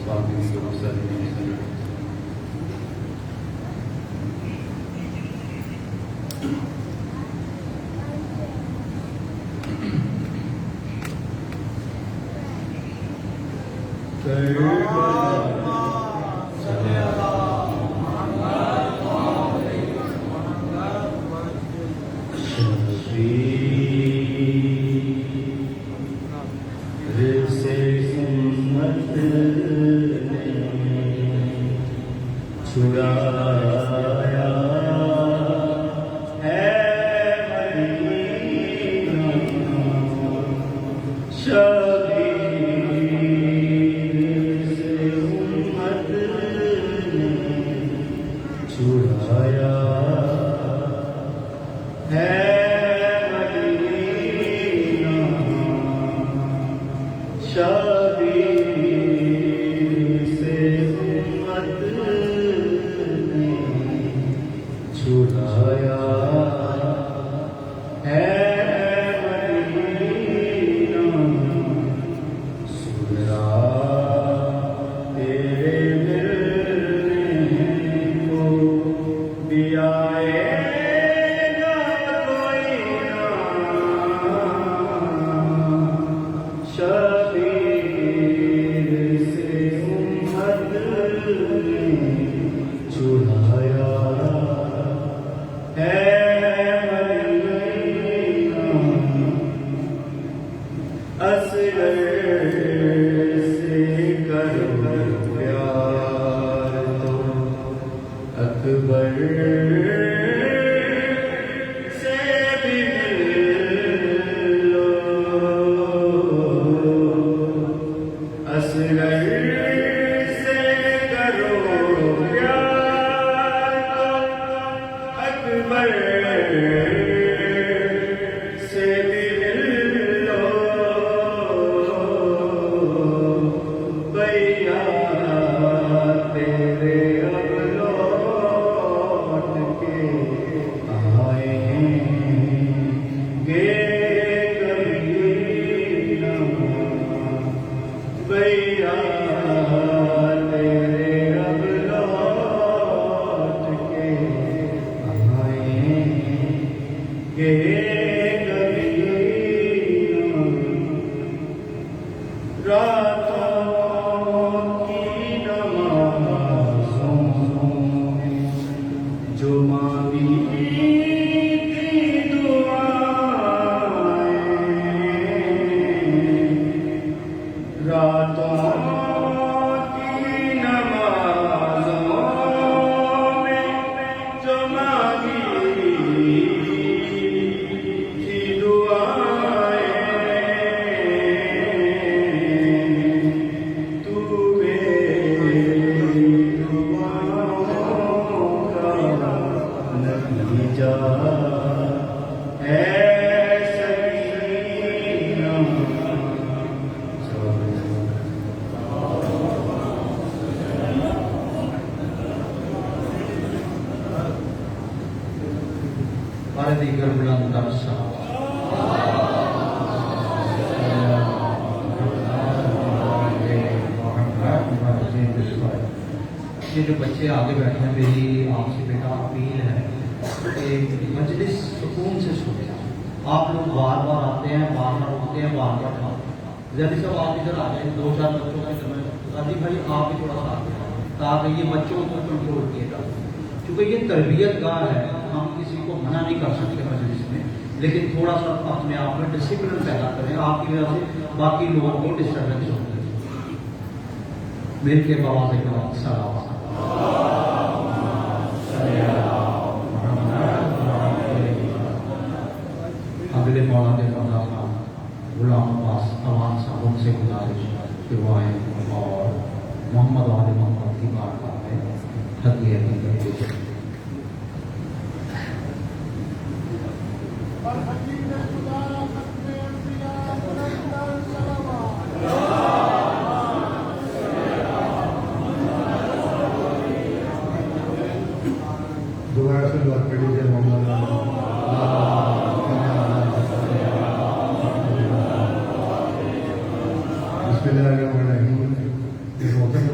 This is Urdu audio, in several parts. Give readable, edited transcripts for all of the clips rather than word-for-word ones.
وصحبه وسلم. جو بچے آگے بیٹھے ہیں میری آپ سے بیٹا اپیل ہے کہ مجلس سکون سے سنے. آپ لوگ بار بار آتے ہیں، بار بار اٹھتے ہیں، بار بار کھاتے ہیں. زیادہ صاحب آپ ادھر آ جائیں، 2-4 بچوں کا غازی بھائی آپ بھی تھوڑا سا آتے ہیں تاکہ یہ بچوں کو کنٹرول کیے جا سکے. کیونکہ یہ تربیت گاہ ہے، ہم کسی کو منع نہیں کر سکتے مجلس میں، لیکن تھوڑا سا اپنے آپ میں ڈسپلن پیدا کریں. آپ کی وجہ سے باقی لوگوں کو ڈسٹربنس ہوتی ہے. مل کے بابا سے کرو سلام. اگلے مولا کے بندہ خان غلام عباس امان صاحب ان سے گزارش کہ وہ آئیں اور محمد والے محمد کی بارگاہ میں ہدیہ دی گئی. دوبارہ سے بات کر لیجیے. بسم اللہ الرحمن الرحیم. اس موقع پر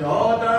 14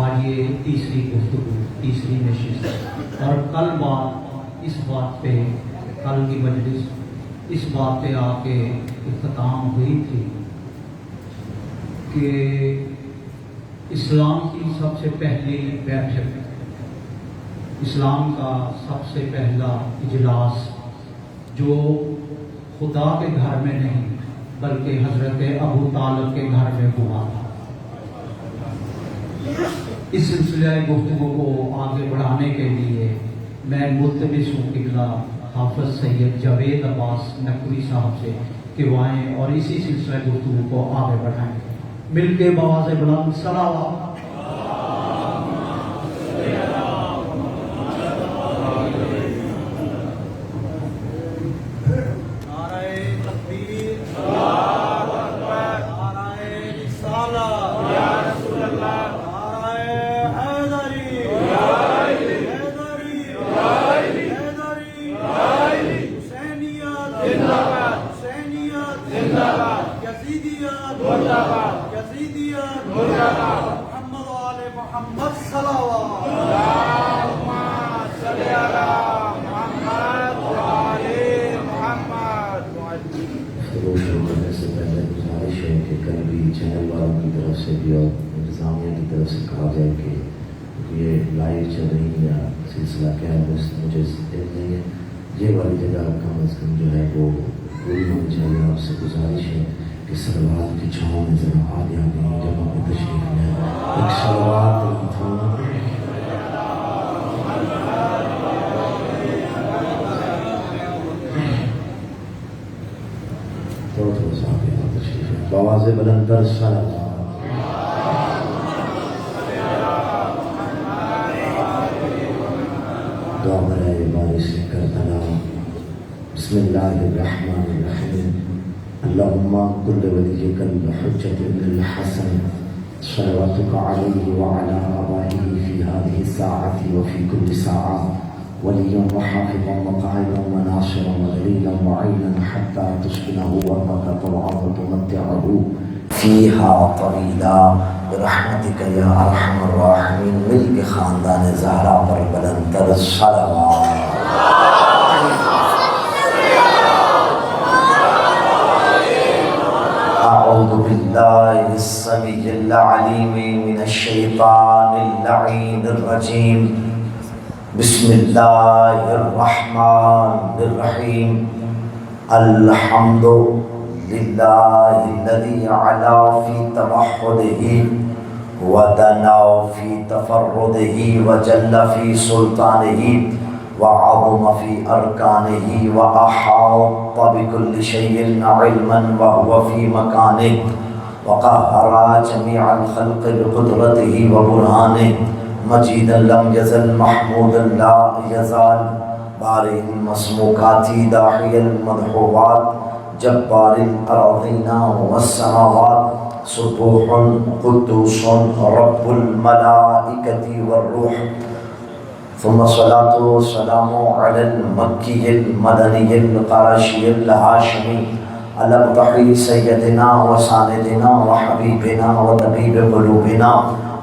آج یہ تیسری گفتگو، تیسری نشست، اور کل بات اس بات پہ، کل کی مجلس اس بات پہ آ کے اختتام ہوئی تھی کہ اسلام کی سب سے پہلی بیٹھک، اسلام کا سب سے پہلا اجلاس جو خدا کے گھر میں نہیں بلکہ حضرت ابو طالب کے گھر میں ہوا تھا۔ اس سلسلہ گفتگو کو آگے بڑھانے کے لیے میں ملتمس ہوں قبلہ حافظ سید جاوید عباس نقوی صاحب سے کہ وہ آئیں اور اسی سلسلہ گفتگو کو آگے بڑھائیں۔ مل کے بآواز بلند صلوات۔ شروع کرنے سے پہلے گزارش ہے کہ کل بھی چینل والوں کی طرف سے بھی اور انتظامیہ کی طرف سے کہا جائے کہ یہ لائیو چل رہی یا سلسلہ کیا ہے مجھے علم نہیں ہے، یہ والی جگہ کم از کم جو ہے وہ پوری ہونی چاہیے۔ آپ سے گزارش ہے کہ سلوات کی چھاؤں میں ذرا آدھے جگہ پہ تشریف لیں، ایک سلوات تھوڑا سا آگے تشریف لیں، بآواز بلند تر صلوات۔ دعا برائے بارش کربلا۔ بسم اللہ الرحمن الرحیم۔ اللہم کل ولیک الحجۃ ابن الحسن صلواتک علیہ وعلی آبائہ فی هذه الساعة وفی کل ساعة ولیا وحافظا وقائدا وناصرا ودلیلا وعینا حتی تسکنہ ورمک طوعا وتمتعہ فیہا طویلا برحمتک یا ارحم الراحمین۔ مل کے خاندان زہرا پر بلند تر صلوات۔ اعوذ باللہ السمیع العلیم من الشیطان اللعین الرجیم۔ بسم اللہ الرحمن الرحیم۔ الحمد للہ الذی علا فی توحدہ ودنا فی تفردہ وجل فی سلطانہ وعظم فی ارکانہ واحاط بکل شیء علما وهو فی مکانہ وقہر جمیع الخلق بقدرتہ وبرہانہ مجیدا لم یزل محمودا لا یزال بارئ المسموکات داعی المدحوات جبار الارضین والسماوات سبوح قدوس رب الملائکۃ والروح۔ ثم الصلاة والسلام على المكي المدني القرشي الهاشمي الأبطحي سيدنا وساندنا وحبيبنا وطبيب قلوبنا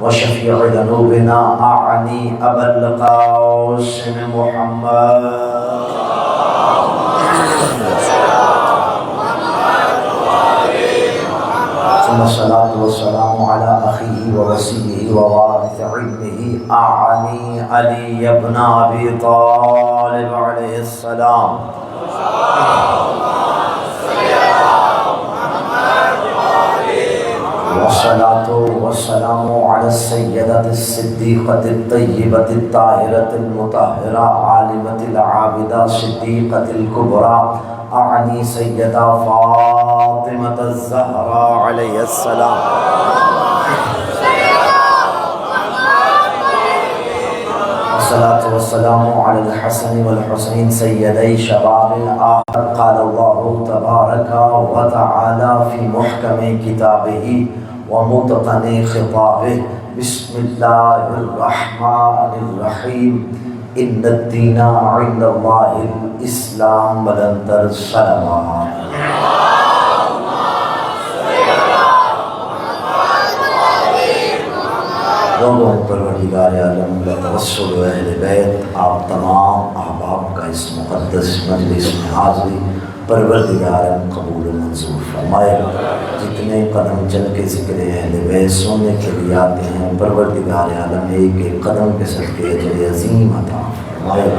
وشفيع ذنوبنا أعني أبا القاسم محمد ثم الصلاة والسلام على أخيه ووصيه ووارث علمه أعني علي بن أبي طالب عليه السلام والصلاة والسلام على السيدة الصديقة الطيبة الطاهرة المطهرة عالمة العابدة صديقة الكبرى أعني سيدة فاطمة الزهراء عليه السلام والصلاة والسلام على الحسن والحسين سيدي شباب الآخر قال الله تبارك وتعالى في محكم كتابه ومتقن خطابه بسم الله الرحمن الرحيم إن الدين عند الله الإسلام بلندر الصلوات لوگوں پروردگار عالم بتوسل اہل بیت آپ تمام احباب کا اس مقدس مجلس میں حاضری پروردگار قبول و منظور فرمائے. جتنے قدم چل کے ذکر اہل بیت سننے کے لیے آتے ہیں پروردگار عالم ایک ایک قدم کے صدقے اجر عظیم عطا فرمائے.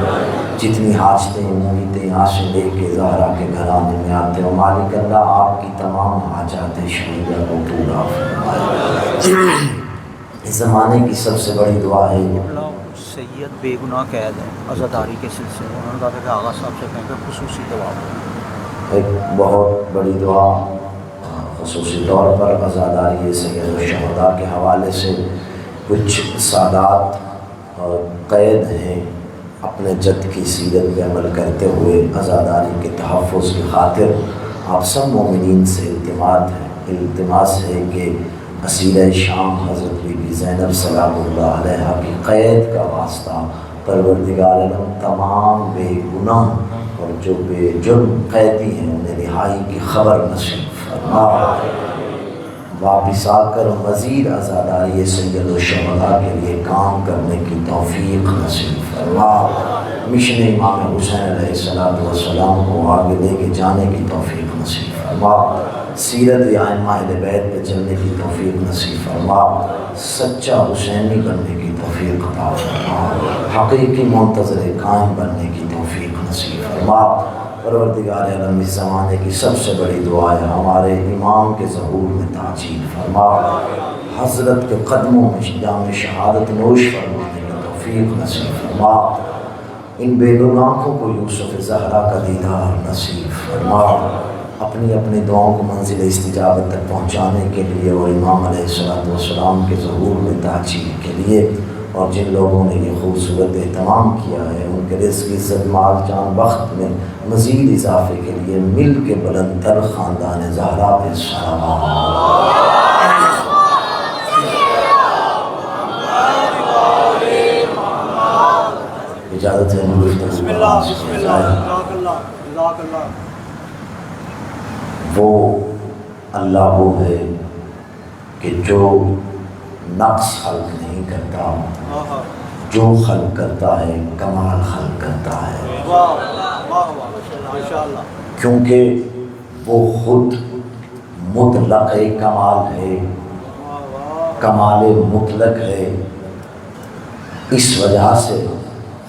جتنی حاجتیں امیدیں آشیں لے کے زہرا کے گھرانے میں آتے ہو مالک اللہ آپ کی تمام حاجات شریعہ کو پورا فرمائے. اس زمانے کی سب سے بڑی دعا ہے سید بے گناہ قید ہیں عزاداری کے سلسلے میں، انہوں نے کہا کہ آغا صاحب سے کہیں کہ خصوصی دعا ہو. ایک بہت بڑی دعا خصوصی طور پر عزاداری سید الشہداء کے حوالے سے کچھ سادات قید ہیں اپنے جد کی سیرت پہ عمل کرتے ہوئے عزاداری کے تحفظ کی خاطر آپ سب مومنین سے التماس ہے کہ اسیرہ شام حضرت بی بی زینب سلام اللہ علیہ کی قید کا واسطہ پروردگار عالم تمام بے گناہ اور جو بے جرم قیدی ہیں انہیں رہائی کی خبر نصیب فرما. واپس آ کر مزید عزاداری سید الشہداء کے لیے کام کرنے کی توفیق نصیب فرما. مشن امام حسین علیہ السلام کو آگے لے کے جانے کی توفیق نصیب فرما. سیرت ائمہ اہل بیت پہ چلنے کی توفیق نصیب فرما. سچا حسینی بننے کی توفیق عطا فرما. حقیقی منتظر قائم بننے کی توفیق نصیب فرما. پروردگار عالم اس زمانے کی سب سے بڑی دعا ہے ہمارے امام کے ظہور میں تاجیل فرما. حضرت کے قدموں میں جام شہادت نوش فرمانے کی توفیق نصیب فرما. ان بے گناہوں کو یوسف زہرا کا دیدار نصیب فرما. اپنی اپنی دعاؤں کو منزل استجابت تک پہنچانے کے لیے اور امام علیہ السلام کے ظہور میں تاجیل کے لیے اور جن لوگوں نے یہ خوبصورت اہتمام کیا ہے ان کے رزق عزت مال جان وقت میں مزید اضافے کے لیے مل کے بلند تر خاندان زہرا پہ صلوات. اجازت ہے بسم اللہ بسم اللہ جزاک اللہ جزاک اللہ. وہ اللہ وہ ہے کہ جو نقص خلق نہیں کرتا، جو خلق کرتا ہے کمال خلق کرتا ہے. کیونکہ وہ خود مطلق کمال ہے، کمال مطلق ہے. اس وجہ سے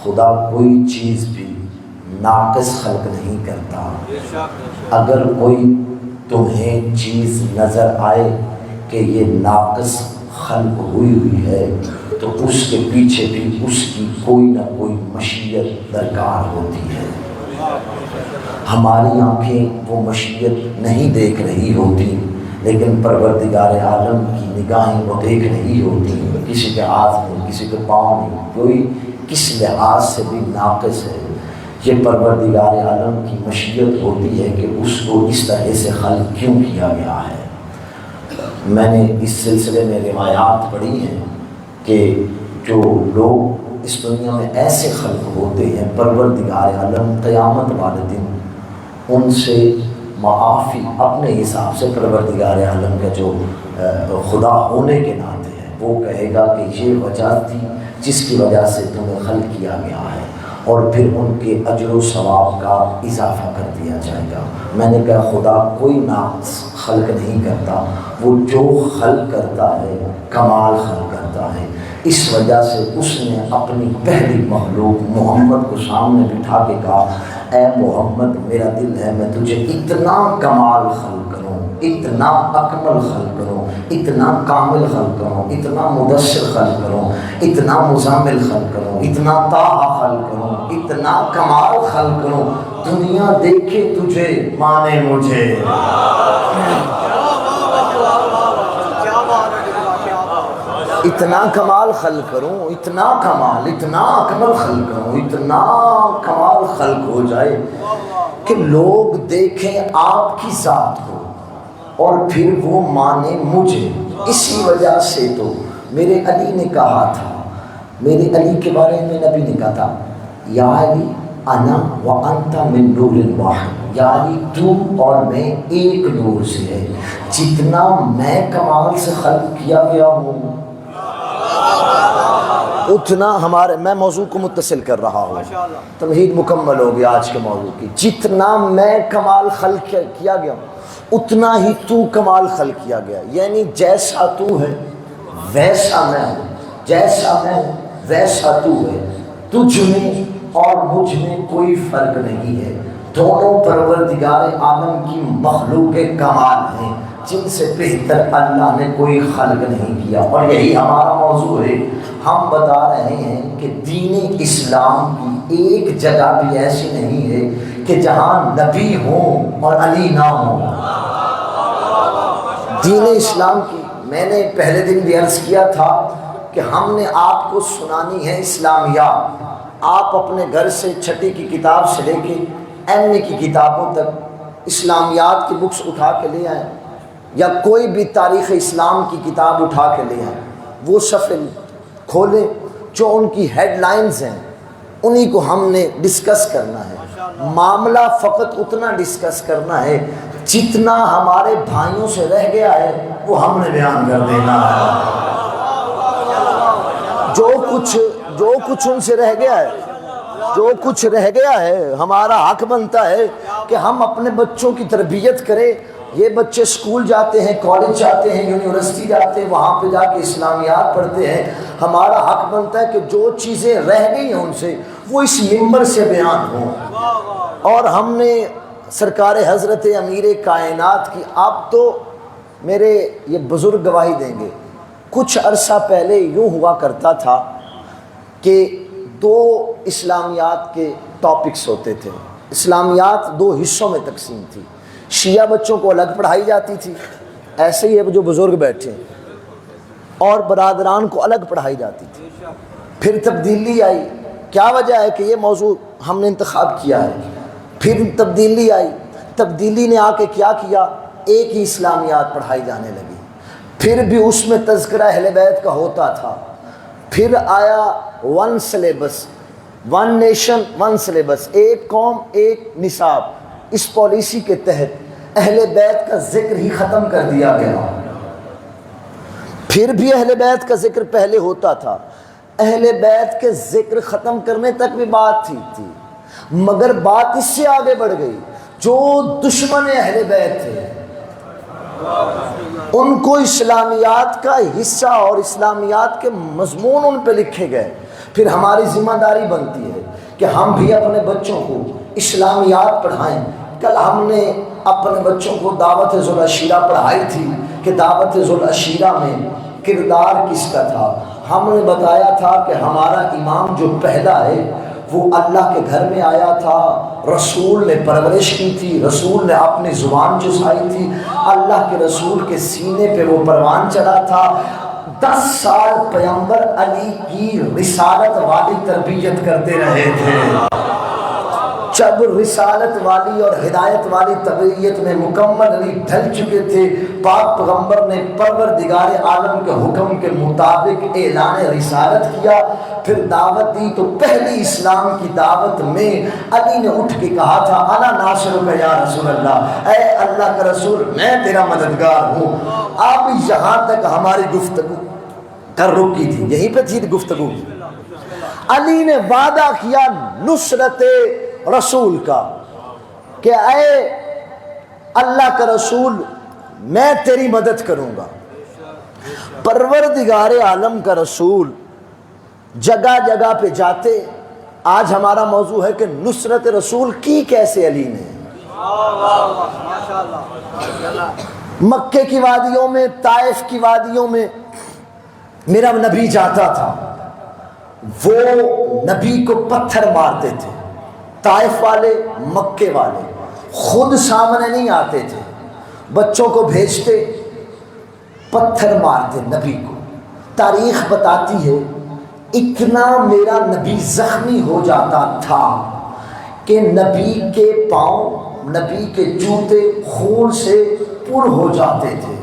خدا کوئی چیز بھی ناقص خلق نہیں کرتا. اگر کوئی تمہیں چیز نظر آئے کہ یہ ناقص خلق ہوئی ہے تو اس کے پیچھے بھی اس کی کوئی نہ کوئی مشیت درکار ہوتی ہے. ہماری آنکھیں وہ مشیت نہیں دیکھ رہی ہوتی لیکن پروردگار عالم کی نگاہیں وہ دیکھ رہی ہوتی ہیں. کسی کے ہاتھ میں کسی کے پاؤں میں کوئی کس لحاظ سے بھی ناقص ہے. یہ پروردگار عالم کی مشیت ہوتی ہے کہ اس کو اس طرح سے خلق کیوں کیا گیا ہے. میں نے اس سلسلے میں روایات پڑھی ہیں کہ جو لوگ اس دنیا میں ایسے خلق ہوتے ہیں پروردگار عالم قیامت والے دن ان سے معافی اپنے حساب سے پروردگار عالم کا جو خدا ہونے کے ناطے ہے وہ کہے گا کہ یہ وجہ تھی جس کی وجہ سے تمہیں خلق کیا گیا ہے اور پھر ان کے اجر و ثواب کا اضافہ کر دیا جائے گا. میں نے کہا خدا کوئی ناقص خلق نہیں کرتا، وہ جو خلق کرتا ہے کمال خلق کرتا ہے. اس وجہ سے اس نے اپنی پہلی مخلوق محمد کو سامنے بٹھا کے کہا اے محمد میرا دل ہے میں تجھے اتنا کمال خلق کروں، اتنا اکمل خلق کروں، اتنا کامل خلق کروں، اتنا مدثر خلق کروں، اتنا مزمل خلق کروں، اتنا طاہا خلق کروں، اتنا کمال خلق کروں دنیا دیکھے تجھے مانے مجھے. اتنا کمال خلق کروں، اتنا کمال، اتنا اکمل خلق کروں، اتنا کمال خلق ہو جائے کہ لوگ دیکھیں آپ کی ذات کو اور پھر وہ مانے مجھے. اسی وجہ سے تو میرے علی نے کہا تھا، میرے علی کے بارے میں نبی نے کہا تھا یا علی انا وانت من نور واحد، یا علی تو اور میں ایک نور سے ہے. جتنا میں کمال سے خلق کیا گیا ہوں اتنا ہمارے، میں موضوع کو متصل کر رہا ہوں، تمہید مکمل ہو گیا آج کے موضوع کی. جتنا میں کمال خلق کیا گیا اتنا ہی تو کمال خلق کیا گیا. یعنی جیسا تو ہے ویسا میں ہوں، جیسا میں ہوں ویسا تو ہے. تجھ میں اور مجھ میں کوئی فرق نہیں ہے، دونوں پروردگار عالم کی مخلوق کمال ہیں جن سے بہتر اللہ نے کوئی خلق نہیں کیا. اور یہی ہمارا موضوع ہے. ہم بتا رہے ہیں کہ دین اسلام کی ایک جگہ بھی ایسی نہیں ہے کہ جہاں نبی ہوں اور علی نہ ہوں. دین اسلام کی میں نے پہلے دن بھی عرض کیا تھا کہ ہم نے آپ کو سنانی ہے اسلامیات. آپ اپنے گھر سے چھٹی کی کتاب سے لے کے ایم اے کی کتابوں تک اسلامیات کی بکس اٹھا کے لے آئیں، یا کوئی بھی تاریخ اسلام کی کتاب اٹھا کے لے آئیں. وہ صفحے کھولیں جو ان کی ہیڈ لائنز ہیں، انہی کو ہم نے ڈسکس کرنا ہے. معاملہ فقط اتنا ڈسکس کرنا ہے جتنا ہمارے بھائیوں سے رہ گیا ہے وہ ہم نے بیان کر دینا ہے. جو کچھ ان سے رہ گیا ہے، جو کچھ رہ گیا ہے، ہمارا حق بنتا ہے کہ ہم اپنے بچوں کی تربیت کریں. یہ بچے سکول جاتے ہیں، کالج جاتے ہیں، یونیورسٹی جاتے ہیں، وہاں پہ جا کے اسلامیات پڑھتے ہیں. ہمارا حق بنتا ہے کہ جو چیزیں رہ گئی ہیں ان سے وہ اس منبر سے بیان ہوں. اور ہم نے سرکار حضرت امیر کائنات کی، آپ تو میرے یہ بزرگ گواہی دیں گے، کچھ عرصہ پہلے یوں ہوا کرتا تھا کہ دو اسلامیات کے ٹاپکس ہوتے تھے. اسلامیات دو حصوں میں تقسیم تھی. شیعہ بچوں کو الگ پڑھائی جاتی تھی، ایسے ہی ہے جو بزرگ بیٹھے ہیں، اور برادران کو الگ پڑھائی جاتی تھی. پھر تبدیلی آئی. کیا وجہ ہے کہ یہ موضوع ہم نے انتخاب کیا ہے. پھر تبدیلی آئی. تبدیلی نے آ کے کیا کیا، ایک ہی اسلامیات پڑھائی جانے لگی. پھر بھی اس میں تذکرہ اہل بیت کا ہوتا تھا. پھر آیا one syllabus, one nation one syllabus, ایک قوم ایک نصاب. اس پالیسی کے تحت اہل بیت کا ذکر ہی ختم کر دیا گیا. پھر بھی اہل بیت کا ذکر پہلے ہوتا تھا. اہل بیت کے ذکر ختم کرنے تک بھی بات تھی مگر بات اس سے آگے بڑھ گئی. جو دشمن اہل بیت تھے ان کو اسلامیات کا حصہ اور اسلامیات کے مضمون ان پہ لکھے گئے. پھر ہماری ذمہ داری بنتی ہے کہ ہم بھی اپنے بچوں کو اسلامیات پڑھائیں. کل ہم نے اپنے بچوں کو دعوت ذوالعشیرہ پڑھائی تھی کہ دعوت ذوالعشیرہ میں کردار کس کا تھا. ہم نے بتایا تھا کہ ہمارا امام جو پہلا ہے وہ اللہ کے گھر میں آیا تھا، رسول نے پرورش کی تھی، رسول نے اپنی زبان چسائی تھی، اللہ کے رسول کے سینے پہ وہ پروان چڑھا تھا. 10 سال پیغمبر علی کی رسالت والی تربیت کرتے رہے تھے. جب رسالت والی اور ہدایت والی تربیت میں مکمل علی ڈھل چکے تھے، پاک پیغمبر نے پروردگار عالم کے حکم کے مطابق اعلان رسالت کیا. پھر دعوت دی تو پہلی اسلام کی دعوت میں علی نے اٹھ کے کہا تھا انا ناصرک یا رسول اللہ، اے اللہ کا رسول میں تیرا مددگار ہوں. آپ یہاں تک ہماری گفتگو کر رکی تھی، یہیں پہ تھی گفتگو. علی نے وعدہ کیا نصرت رسول کا کہ اے اللہ کا رسول میں تیری مدد کروں گا. پروردگار عالم کا رسول جگہ جگہ پہ جاتے. آج ہمارا موضوع ہے کہ نصرت رسول کی کیسے علی نے. مکے کی وادیوں میں، طائف کی وادیوں میں میرا نبی جاتا تھا، وہ نبی کو پتھر مارتے تھے. طائف والے، مکے والے خود سامنے نہیں آتے تھے، بچوں کو بھیجتے، پتھر مارتے نبی کو. تاریخ بتاتی ہے اتنا میرا نبی زخمی ہو جاتا تھا کہ نبی کے پاؤں، نبی کے جوتے خون سے پر ہو جاتے تھے.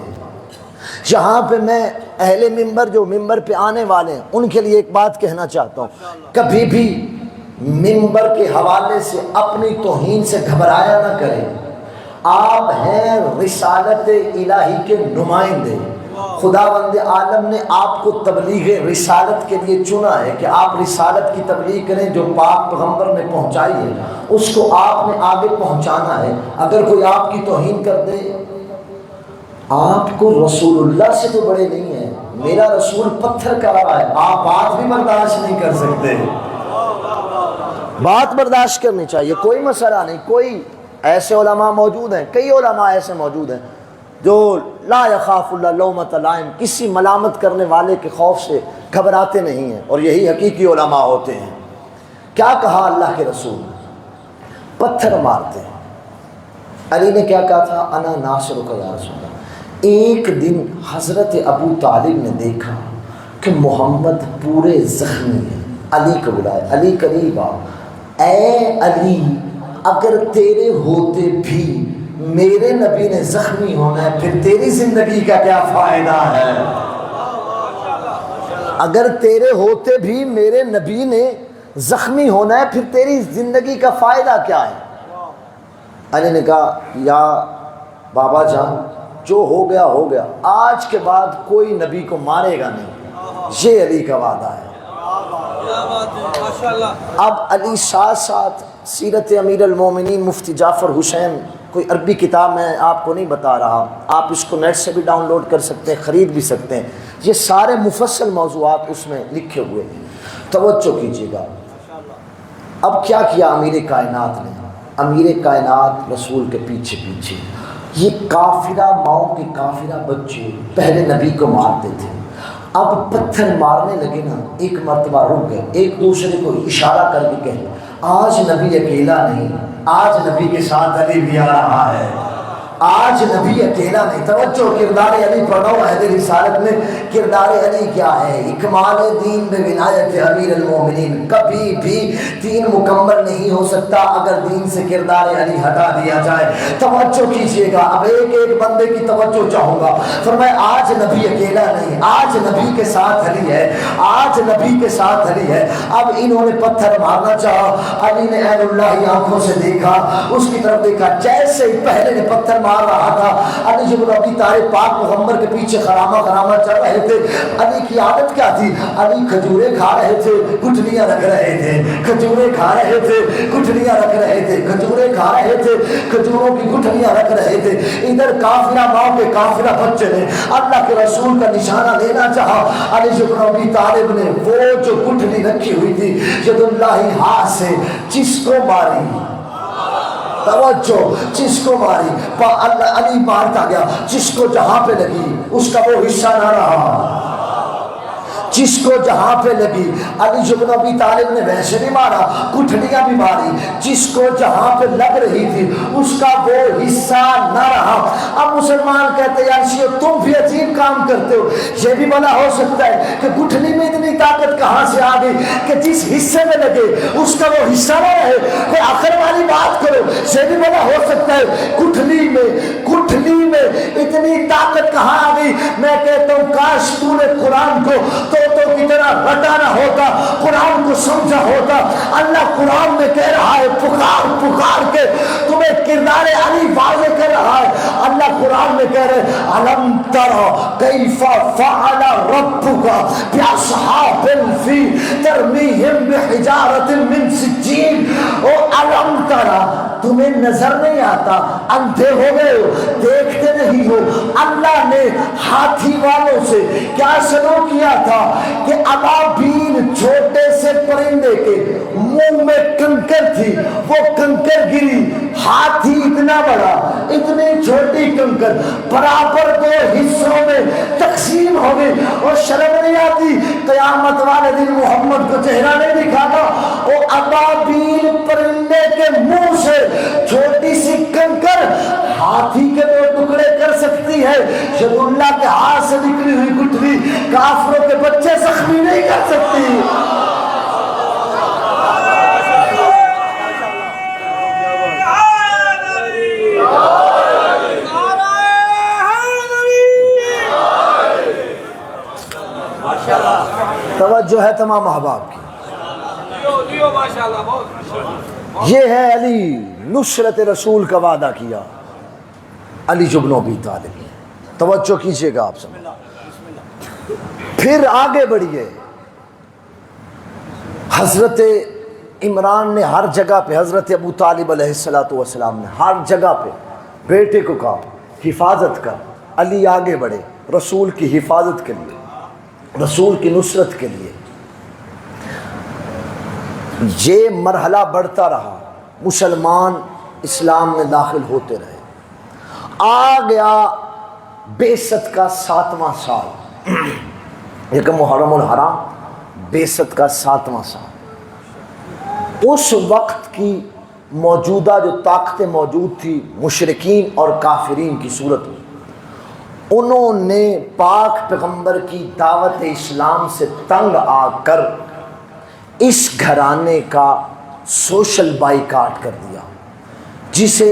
یہاں پہ میں اہل منبر جو منبر پہ آنے والے ہیں ان کے لیے ایک بات کہنا چاہتا ہوں، کبھی بھی منبر کے حوالے سے اپنی توہین سے گھبرایا نہ کریں. آپ ہیں رسالت الہی کے نمائندے. خداوند عالم نے آپ کو تبلیغ رسالت کے لیے چنا ہے کہ آپ رسالت کی تبلیغ کریں، جو پاک پیغمبر نے پہنچائی ہے اس کو آپ نے آگے پہنچانا ہے۔ اگر کوئی آپ کی توہین کر دے، آپ کو رسول اللہ سے تو بڑے نہیں ہیں، میرا رسول پتھر کا رہا ہے، آپ بات بھی برداشت نہیں کر سکتے۔ بات برداشت کرنی چاہیے، کوئی مسئلہ نہیں۔ کوئی ایسے علماء موجود ہیں، کئی علماء ایسے موجود ہیں جو لا یخاف اللہ لومۃ لائم، کسی ملامت کرنے والے کے خوف سے گھبراتے نہیں ہیں، اور یہی حقیقی علماء ہوتے ہیں۔ کیا کہا اللہ کے رسول؟ پتھر مارتے ہیں۔ علی نے کیا کہا تھا؟ انا ناصرک یا رسول اللہ۔ ایک دن حضرت ابو طالب نے دیکھا کہ محمد پورے زخمی ہیں، علی کو بلائے، علی قریب آؤ، اے علی اگر تیرے ہوتے بھی میرے نبی نے زخمی ہونا ہے، پھر تیری زندگی کا کیا فائدہ ہے؟ اگر تیرے ہوتے بھی میرے نبی نے زخمی ہونا ہے، پھر تیری زندگی کا فائدہ کیا ہے؟ علی نے کہا یا بابا جان جو ہو گیا ہو گیا، آج کے بعد کوئی نبی کو مارے گا نہیں، یہ علی کا وعدہ ہے۔ اب علی ساتھ ساتھ سیرت امیر المومنین مفتی جعفر حسین، کوئی عربی کتاب میں آپ کو نہیں بتا رہا، آپ اس کو نیٹ سے بھی ڈاؤن لوڈ کر سکتے ہیں، خرید بھی سکتے ہیں، یہ سارے مفصل موضوعات اس میں لکھے ہوئے ہیں، توجہ کیجیے گا۔ اب کیا کیا امیر کائنات نے؟ امیر کائنات رسول کے پیچھے پیچھے، یہ کافرہ ماؤں کے کافرہ بچے پہلے نبی کو مارتے تھے، اب پتھر مارنے لگے نا، ایک مرتبہ رک گئے، ایک دوسرے کو اشارہ کر کے کہے آج نبی اکیلا نہیں، آج نبی کے ساتھ علی بھی آ رہا ہے، آج نبی اکیلا نہیں۔ توجہ، کردار علی پڑھو عہد رسالت میں، کردار علی کیا ہے؟ اکمال دین میں ولایت امیر المومنین، کبھی بھی دین مکمل نہیں ہو سکتا اگر دین سے کردار علی ہٹا دیا جائے۔ توجہ کیجئے گا، اب ایک ایک بندے کی توجہ چاہوں گا۔ فرمایا آج نبی اکیلا نہیں، آج نبی کے ساتھ علی ہے، آج نبی کے ساتھ علی ہے۔ اب انہوں نے پتھر مارنا چاہا، علی نے عین اللہ آنکھوں سے دیکھا، اس کی طرف دیکھا، جیسے ہی پہلے نے پتھر مار رہا تھا، علی جب ابی طالب پاک پیغمبر کے پیچھے خرامہ خرامہ چل رہے تھے۔ علی کی عادت کیا تھی؟ علی کھجورے کھا رہے تھے، گٹھلیاں رکھ رہے تھے، کھجورے کھا رہے تھے، گٹھلیاں رکھ رہے تھے، کھجورے کھا رہے تھے، کھجوروں کی گٹھلیاں رکھ رہے تھے۔ ادھر کافرہ ماں کے کافرہ بچے نے اللہ کے رسول کا نشانہ لینا چاہا، علی جب ابی طالب نے وہ جو گٹھلی رکھی ہوئی تھی ید اللہ ہاتھ سے جس کو ماری، توجہ، جس کو ماری، علی مارتا گیا، جس کو جہاں پہ لگی اس کا وہ حصہ نہ رہا، جس کو جہاں پہ لگی۔ علی جب ابی طالب نے ویسے بھی مارا، گٹھلیاں بھی ماری، جس کو جہاں پہ لگ رہی تھی اس کا وہ حصہ نہ رہا۔ اب مسلمان کہتے ہیں یار تم بھی عجیب کام کرتے ہو، یہ بھی بنا ہو سکتا ہے کہ گٹھلی میں اتنی طاقت کہاں سے آ گئی کہ جس حصے میں لگے اس کا وہ حصہ نہ رہے، کوئی آخر والی بات کرو، یہ بھی بنا ہو سکتا ہے گٹھلی میں اتنی طاقت کہاں آ گئی۔ میں کہتا ہوں کاش تو نے قرآن کو تو کی طرح رٹا نہ ہوتا، قرآن کو سمجھا ہوتا۔ اللہ قرآن میں کہہ رہا ہے پکار پکار کے تمہیں کردار علی واضح کر رہا ہے۔ اللہ قرآن میں کہہ رہے الم تر کیف فعل ربک باصحاب الفیل ترمیہم بحجارۃ من سجیل۔ او الم تر، تمہیں نظر نہیں آتا، اندھے ہو گئے ہو، دیکھتے نہیں ہو۔ اللہ نے ہاتھی والوں سے کیا سلوک کیا تھا کہ ابابیل چھوٹے سے پرندے کے منہ میں کنکر تھی، وہ کنکر گری، ہاتھی اتنا بڑا، اتنی چھوٹی کنکر برابر دو حصوں میں تقسیم ہو گئی۔ اور شرم نہیں آتی قیامت والے دن محمد کو چہرہ نہیں دکھاتا، وہ ابابیل پرندے کے منہ سے چھوٹی سی کنکر ہاتھی کے دو ٹکڑے کر سکتی ہے، جب اللہ کے ہاتھ سے نکلی ہوئی گٹھلی کافروں کے بچے زخمی نہیں کر سکتی۔ توجہ ہے تمام احباب کی، یہ ہے علی نصرت رسول کا وعدہ کیا، علی جبن ابی طالب۔ توجہ کیجئے گا آپ سب۔ پھر آگے بڑھیے. حضرت عمران نے ہر جگہ پہ، حضرت ابو طالب علیہ السلام نے ہر جگہ پہ بیٹے کو کہا حفاظت کر. علی آگے بڑھے رسول کی حفاظت کے لیے، رسول کی نصرت کے لیے. یہ مرحلہ بڑھتا رہا، مسلمان اسلام میں داخل ہوتے رہے. آ گیا بعثت کا 7واں سال، یہ محرم الحرام، بعثت کا 7واں سال. اس وقت کی موجودہ جو طاقتیں موجود تھی مشرکین اور کافرین کی صورت میں، انہوں نے پاک پیغمبر کی دعوت اسلام سے تنگ آ کر اس گھرانے کا سوشل بائیکاٹ کر دیا، جسے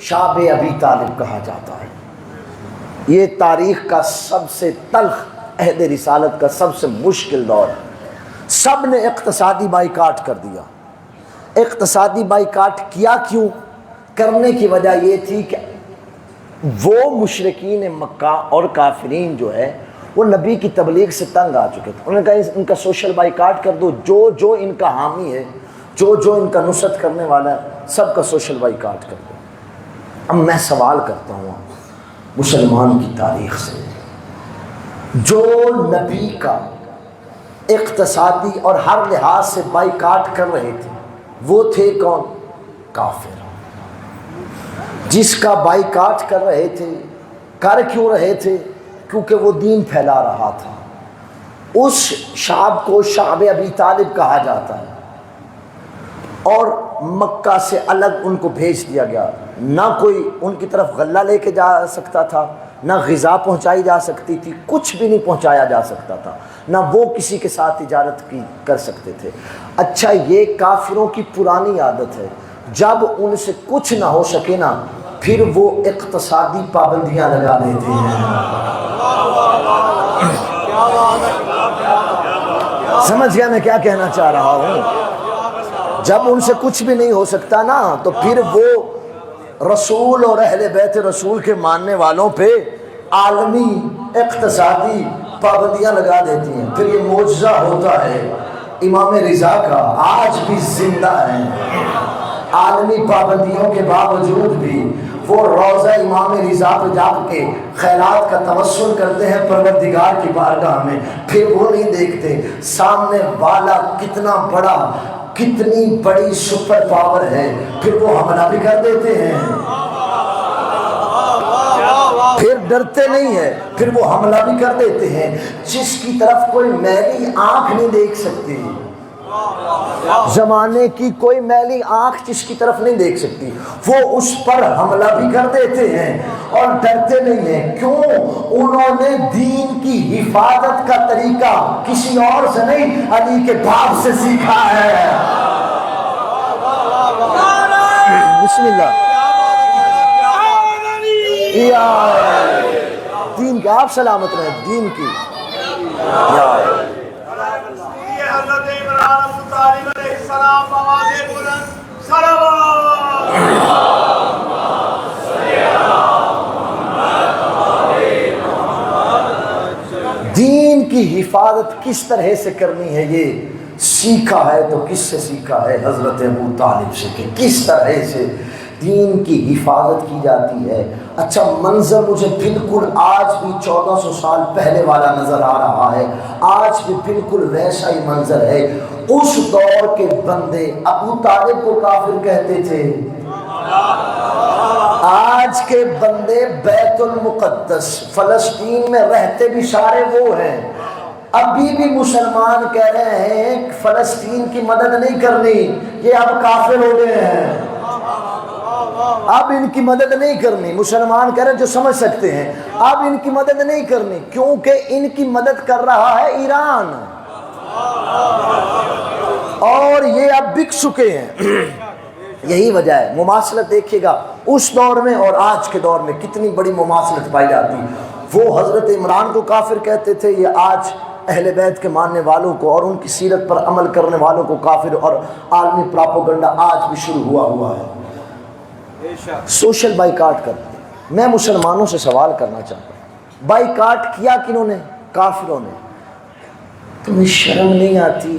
شاب ابی طالب کہا جاتا ہے. یہ تاریخ کا سب سے تلخ، عہد رسالت کا سب سے مشکل دور ہے. سب نے اقتصادی بائیکاٹ کر دیا. اقتصادی بائیکاٹ کیا کیوں؟ کرنے کی وجہ یہ تھی کہ وہ مشرکین مکہ اور کافرین جو ہے وہ نبی کی تبلیغ سے تنگ آ چکے تھے. انہوں نے کہا ان کا سوشل بائیکاٹ کر دو، جو ان کا حامی ہے، جو ان کا نصرت کرنے والا ہے، سب کا سوشل بائیکاٹ کر دو. اب میں سوال کرتا ہوں مسلمان کی تاریخ سے، جو نبی کا اقتصادی اور ہر لحاظ سے بائیکاٹ کر رہے تھے وہ تھے کون؟ کافر. جس کا بائیکاٹ کر رہے تھے، کر کیوں رہے تھے؟ کیونکہ وہ دین پھیلا رہا تھا. اس شعب کو شعب ابی طالب کہا جاتا ہے، اور مکہ سے الگ ان کو بھیج دیا گیا. نہ کوئی ان کی طرف غلہ لے کے جا سکتا تھا، نہ غذا پہنچائی جا سکتی تھی، کچھ بھی نہیں پہنچایا جا سکتا تھا، نہ وہ کسی کے ساتھ تجارت کی کر سکتے تھے. اچھا، یہ کافروں کی پرانی عادت ہے، جب ان سے کچھ نہ ہو سکے نا، پھر وہ اقتصادی پابندیاں لگا دیتے ہیں. سمجھ گیا میں کیا کہنا چاہ رہا ہوں؟ جب ان سے کچھ بھی نہیں ہو سکتا نا، تو پھر وہ رسول اور اہل بیت رسول کے ماننے والوں پہ عالمی اقتصادی پابندیاں لگا دیتی ہیں. پھر یہ معجزہ ہوتا ہے امام رضا کا، آج بھی زندہ ہیں. عالمی پابندیوں کے باوجود بھی وہ روضہ امام رضا پہ جا کے خیرات کا توسل کرتے ہیں پروردگار کی بارگاہ میں. پھر وہ نہیں دیکھتے سامنے والا کتنا بڑا، کتنی بڑی سپر پاور ہے، پھر وہ حملہ بھی کر دیتے ہیں. پھر ڈرتے نہیں ہیں، پھر وہ حملہ بھی کر دیتے ہیں. جس کی طرف کوئی میلی آنکھ نہیں دیکھ سکتی، زمانے کی کوئی میلی آنکھ جس کی طرف نہیں دیکھ سکتی، وہ اس پر حملہ بھی کر دیتے ہیں اور ڈرتے نہیں ہیں. کیوں؟ انہوں نے دین کی حفاظت کا طریقہ کسی اور سے نہیں، علی کے باپ سے سیکھا ہے. بسم اللہ. دین کی آپ سلامت رہیں، دین کی. حضرت عمران ابو طالب علیہ السلام بآواز بلند صلوات. دین کی حفاظت کس طرح سے کرنی ہے یہ سیکھا ہے. تو کس سے سیکھا ہے؟ حضرت ابو طالب سے، کہ کس طرح سے دین کی حفاظت کی جاتی ہے. اچھا، منظر مجھے بالکل آج بھی 1400 سال پہلے والا نظر آ رہا ہے، آج بھی بالکل ویسا ہی منظر ہے. اس دور کے بندے ابو طالب کو کافر کہتے تھے، آج کے بندے بیت المقدس فلسطین میں رہتے بھی سارے وہ ہیں. ابھی بھی مسلمان کہہ رہے ہیں کہ فلسطین کی مدد نہیں کرنی، یہ اب کافر ہو گئے ہیں، اب ان کی مدد نہیں کرنی. مسلمان کہہ رہے ہیں جو سمجھ سکتے ہیں، اب ان کی مدد نہیں کرنی، کیونکہ ان کی مدد کر رہا ہے ایران، اور یہ اب بک چکے ہیں. یہی وجہ ہے. مماثلت دیکھیے گا اس دور میں اور آج کے دور میں کتنی بڑی مماثلت پائی جاتی. وہ حضرت عمران کو کافر کہتے تھے، یہ آج اہل بیت کے ماننے والوں کو اور ان کی سیرت پر عمل کرنے والوں کو کافر، اور عالمی پراپوگنڈا آج بھی شروع ہوا ہے. سوشل بائیکاٹ کرتے. میں مسلمانوں سے سوال کرنا چاہتا ہوں، بائیکاٹ کیا کنہوں نے؟ کافروں نے تمہیں شرم نہیں آتی؟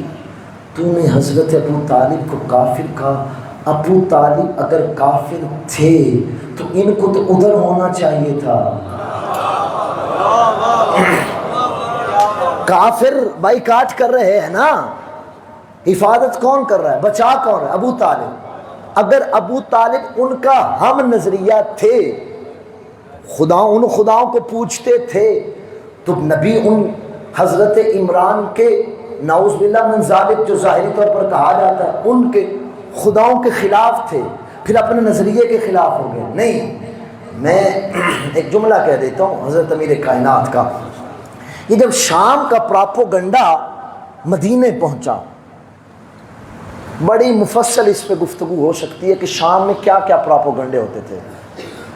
تو نے حضرت ابو طالب کو کافر کہا. ابو طالب اگر کافر تھے تو ان کو تو ادھر ہونا چاہیے تھا. کافر بائیکاٹ کر رہے ہیں نا, حفاظت کون کر رہا ہے, بچا کون رہا ہے؟ ابو طالب. اگر ابو طالب ان کا ہم نظریہ تھے, ان خداؤں کو پوچھتے تھے, تو نبی ان حضرت عمران کے نعوذ باللہ من ذالک جو ظاہری طور پر کہا جاتا ہے ان کے خداؤں کے خلاف تھے, پھر اپنے نظریے کے خلاف ہو گئے. نہیں, میں ایک جملہ کہہ دیتا ہوں حضرت امیر کائنات کا. یہ جب شام کا پراپوگنڈا مدینے پہنچا, بڑی مفصل اس پہ گفتگو ہو سکتی ہے کہ شام میں کیا کیا پراپوگنڈے ہوتے تھے.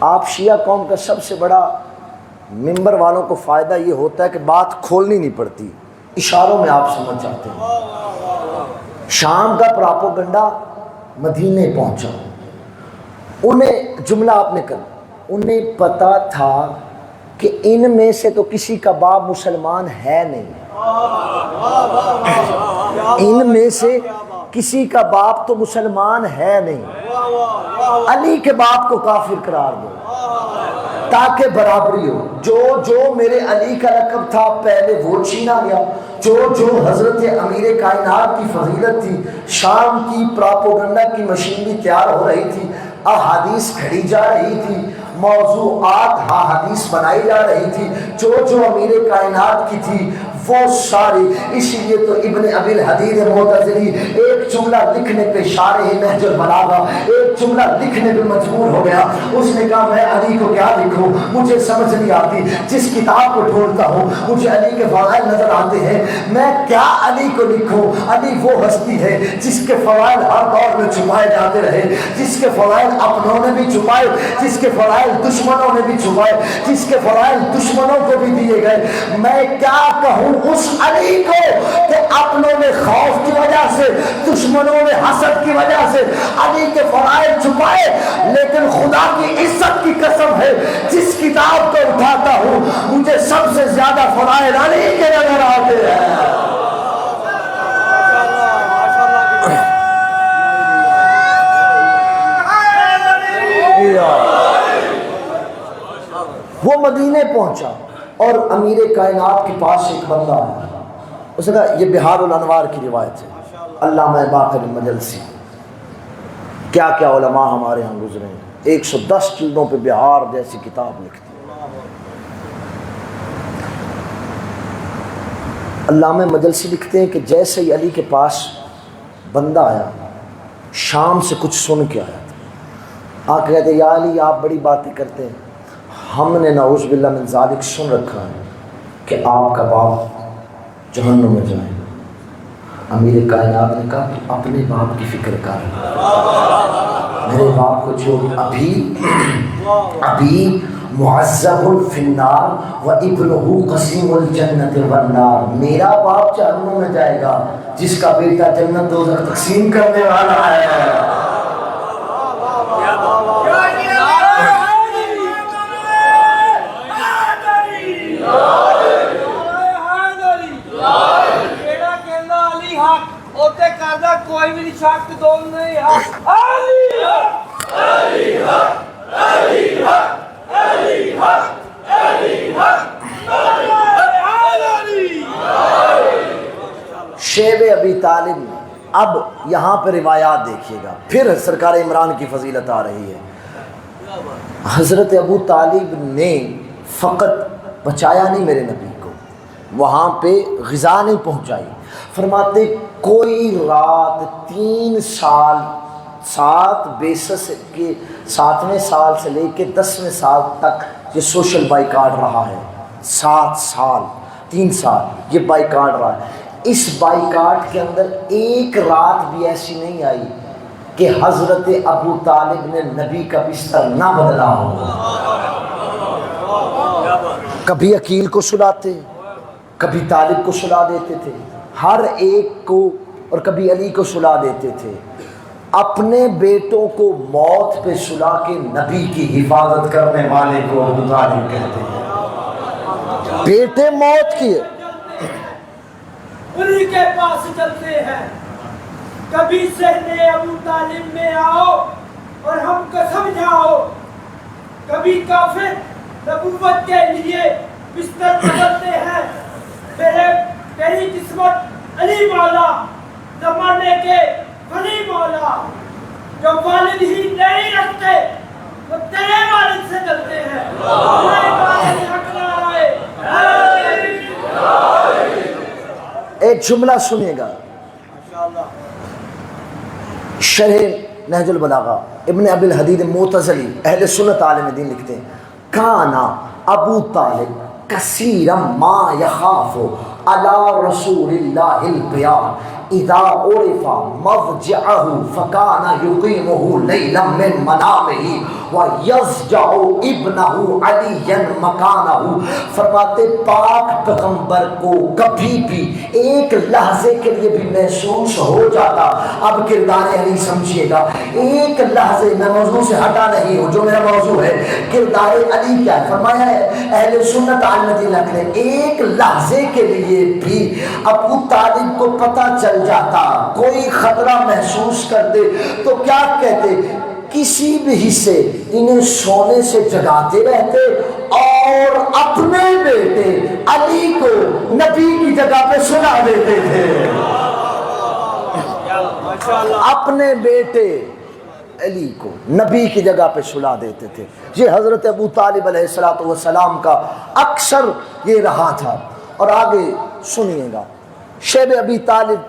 آپ شیعہ قوم کا سب سے بڑا ممبر والوں کو فائدہ یہ ہوتا ہے کہ بات کھولنی نہیں پڑتی, اشاروں میں آپ سمجھ جاتے ہیں. شام کا پراپوگنڈا مدینے پہنچا, انہیں جملہ آپ نے کر, انہیں پتا تھا کہ ان میں سے تو کسی کا باپ مسلمان ہے نہیں, ان میں سے کسی کا باپ تو مسلمان ہے نہیں, علی کے باپ کو کافر قرار دو تاکہ برابری ہو. جو میرے علی کا لقب تھا پہلے وہ چھینا گیا, جو حضرت امیر کائنات کی فضیلت تھی, شام کی پراپوگنڈا کی مشینری تیار ہو رہی تھی, احادیث کھڑی جا رہی تھی, موضوعات حدیث بنائی جا رہی تھی, جو امیر کائنات کی تھی وہ ساری. اس لیے تو ابن ابی الحدید معتزلی ایک جملہ لکھنے پہ شارح نہج البلاغہ ایک جملہ لکھنے پہ مجبور ہو گیا. اس نے کہا میں علی کو کیا لکھوں, مجھے سمجھ نہیں آتی, جس کتاب کو ڈھونڈتا ہوں مجھے علی کے فضائل نظر آتے ہیں, میں کیا علی کو لکھوں. علی وہ ہستی ہے جس کے فضائل ہر دور میں چھپائے جاتے رہے, جس کے فضائل اپنوں نے بھی چھپائے, جس کے فضائل دشمنوں نے بھی چھپائے, جس کے فضائل دشمنوں کو بھی دیے گئے. میں کیا کہوں اس علی کو کہ اپنوں میں خوف کی وجہ سے, دشمنوں میں حسد کی وجہ سے علی کے فضائل چھپائے, لیکن خدا کی عزت کی قسم ہے جس کتاب کو اٹھاتا ہوں مجھے سب سے زیادہ فضائل علی کے نظر آتے ہیں. وہ مدینے پہنچا اور امیر کائنات کے پاس ایک بندہ آیا. اس نے کہا, یہ بہار الانوار کی روایت ہے, علامہ باقر مجلسی, کیا کیا علماء ہمارے ہاں گزرے ہیں, 110 جلدوں پہ بہار جیسی کتاب لکھتے. علامہ مجلسی لکھتے ہیں کہ جیسے ہی علی کے پاس بندہ آیا, شام سے کچھ سن کے آیا تھا, آ کے کہتے یا علی آپ بڑی باتیں کرتے ہیں, ہم نے نعوذ باللہ من ذالک سن رکھا ہے کہ آپ کا باپ جہنم میں جائے. امیر کائنات نے کہا تو اپنے باپ کی فکر کر, میرے باپ کو جو ابھی معذب فی النار و ابنہ قسیم الجنت والنار, میرا باپ جہنم میں جائے گا جس کا بیٹا جنت دوزخ تقسیم کرنے والا ہے. کوئی بھی نہیں شک دون نہیں ہے. علی حق, علی حق, علی حق, علی حق, علی حق, شیب ابی طالب. اب یہاں پہ روایات دیکھیے گا, پھر سرکار عمران کی فضیلت آ رہی ہے. حضرت ابو طالب نے فقط بچایا نہیں میرے نبی کو, وہاں پہ غذا نہیں پہنچائی. فرماتے کوئی رات 3 سال 7ویں سال سے لے کے 10ویں سال تک یہ سوشل بائیکاٹ رہا ہے. 7 سال 3 سال یہ بائیکاٹ رہا ہے. اس بائیکاٹ کے اندر ایک رات بھی ایسی نہیں آئی کہ حضرت ابو طالب نے نبی کا بستر نہ بدلا ہو. کبھی عقیل کو سلاتے, کبھی طالب کو سلا دیتے تھے, ہر ایک کو, اور کبھی علی کو سلا دیتے تھے. اپنے بیٹوں کو موت پہ سلا کے نبی کی حفاظت کرنے والے کو ابو طالب کہتے ہیں. بیٹے موت کیے انہی کے پاس چلتے ہیں. کبھی سہنے ابو طالب میں آؤ اور ہم کو سمجھاؤ. کبھی کافر نبوت کے لیے بستر بدلتے ہیں. تیری قسمت علی مولا زمانے کے ولی مولا جو والد ہی نہیں رکھتے وہ تیرے والد سے ڈرتے ہیں. تیرے والد حق نہ آئے. ایک جملہ سنیے گا. شرح نہج البلاغہ ابن ابی الحدید معتزلی اہل سنت عالم دین لکھتے ہیں کانا ابو طالب کثیرا ما یخاف علی رسول اللہ البیان اذا عرف مضجعه فكان يقيمه ليلا من منامه ويضجع ابنه عليا مكانه. فرماتے پاک پیغمبر کو کبھی بھی ایک لحظے کے لیے بھی محسوس ہو جاتا. اب کردار علی سمجھیے گا. ایک لحظے میں موضوع سے ہٹا نہیں ہوں, جو میرا موضوع ہے کردار علی کیا ہے. فرمایا ہے اہل سنت عالم دین نے ایک لحظے کے لیے بھی ابو طالب کو پتہ چل جاتا, کوئی خطرہ محسوس کرتے تو کیا کہتے, کسی بھی حصے انہیں سونے سے جگاتے رہتے اور اپنے بیٹے علی کو نبی کی جگہ پہ سلا دیتے تھے. اپنے بیٹے علی کو نبی کی جگہ پہ سلا دیتے تھے. یہ حضرت ابو طالب علیہ السلام کا اکثر یہ رہا تھا. اور آگے سنیے گا. شیب ابی طالب,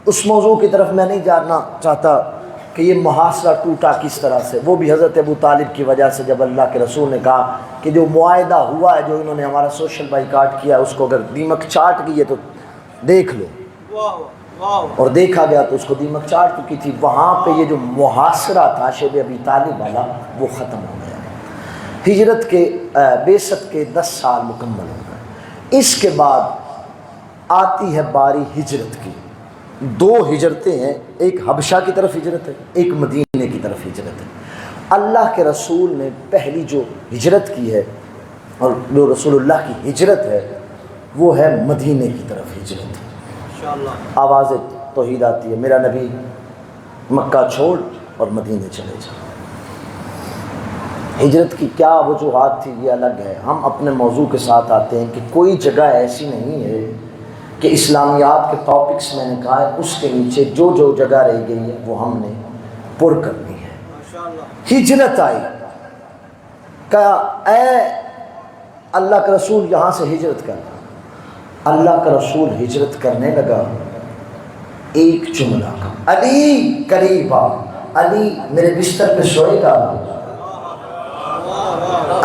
اس موضوع کی طرف میں نہیں جاننا چاہتا کہ یہ محاصرہ ٹوٹا کس طرح سے. وہ بھی حضرت ابو طالب کی وجہ سے, جب اللہ کے رسول نے کہا کہ جو معاہدہ ہوا ہے, جو انہوں نے ہمارا سوشل بائیکاٹ کیا, اس کو اگر دیمک چاٹ گئی ہے تو دیکھ لو. اور دیکھا گیا تو اس کو دیمک چاٹ چکی تھی. وہاں پہ یہ جو محاصرہ تھا شیب ابی طالب والا, وہ ختم ہو گیا. ہجرت کے بعثت کے 10 سال مکمل ہو گئے. اس کے بعد آتی ہے باری ہجرت کی. 2 ہجرتیں ہیں, ایک حبشہ کی طرف ہجرت ہے, ایک مدینے کی طرف ہجرت ہے. اللہ کے رسول نے پہلی جو ہجرت کی ہے اور جو رسول اللہ کی ہجرت ہے وہ ہے مدینے کی طرف ہجرت. آواز توحید آتی ہے, میرا نبی مکہ چھوڑ اور مدینے چلے جا. ہجرت کی کیا وجوہات تھی یہ الگ ہے. ہم اپنے موضوع کے ساتھ آتے ہیں کہ کوئی جگہ ایسی نہیں ہے کہ اسلامیات کے ٹاپکس میں نے کہا ہے اس کے نیچے جو جو جگہ رہ گئی ہے وہ ہم نے پر کرنی ہے. ہجرت آئی, کہا اے اللہ کا رسول یہاں سے ہجرت کرنا. اللہ کا رسول ہجرت کرنے لگا, ایک جملہ کا, علی قریب آ, علی میرے بستر پہ سوئے گا,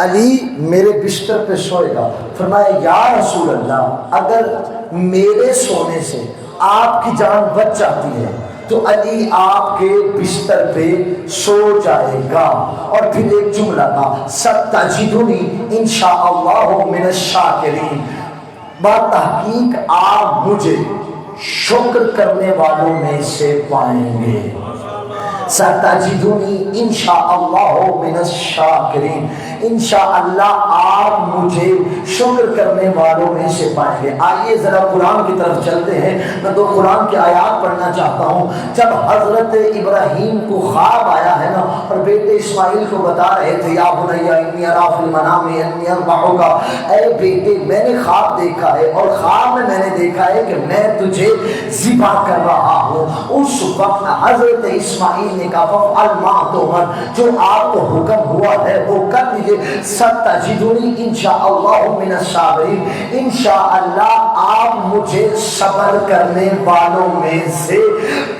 علی میرے بستر پہ سوئے گا. فرمایا یا رسول اللہ اگر میرے سونے سے آپ کی جان بچ جاتی ہے تو علی آپ کے بستر پہ سو جائے گا. اور پھر ایک جملہ کا, ستجدنی انشاءاللہ من الشاکرین, بات تحقیق آپ مجھے شکر کرنے والوں میں سے پائیں گے. ستجدنی انشاءاللہ من الشاکرین, انشاءاللہ آپ مجھے شکر کرنے والوں میں سے پائیں گے. آئیے ذرا قرآن کی طرف چلتے ہیں. میں 2 قرآن کی آیات پڑھنا چاہتا ہوں. جب حضرت ابراہیم کو خواب آیا ہے نا, اور بیٹے اسماعیل کو بتا رہے تھے یا بنی انی اری فی المنام انی اذبحک, اے بیٹے میں نے خواب دیکھا ہے اور خواب میں نے دیکھا ہے کہ میں تجھے ذبح کر رہا ہوں. اس وقت حضرت اسماعیل نے کہا فافعل ما تؤمر, جو آپ کو حکم ہوا ہے وہ کر دیجئے. ستجدنی انشاءاللہ من الصابرین, انشاءاللہ آپ مجھے صبر کرنے والوں میں سے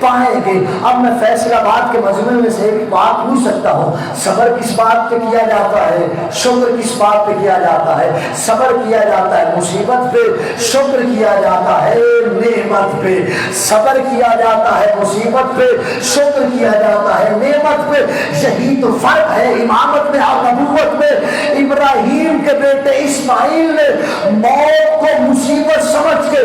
پائیں گے. اب میں فیصل آباد کے مجمع میں سے ایک بات پوچھ سکتا ہوں, صبر کس بات پہ کیا جاتا ہے, شکر کس بات پہ کیا جاتا ہے؟ صبر کیا جاتا ہے مصیبت پہ, شکر کیا جاتا ہے نعمت پہ. صبر کیا جاتا ہے مصیبت پہ, شکر کیا جاتا ہے نعمت پہ. یہی تو فرق ہے امامت میں اور نبوت میں. ابراہیم کے بیٹے اسماعیل نے موت کو مصیبت سمجھ کے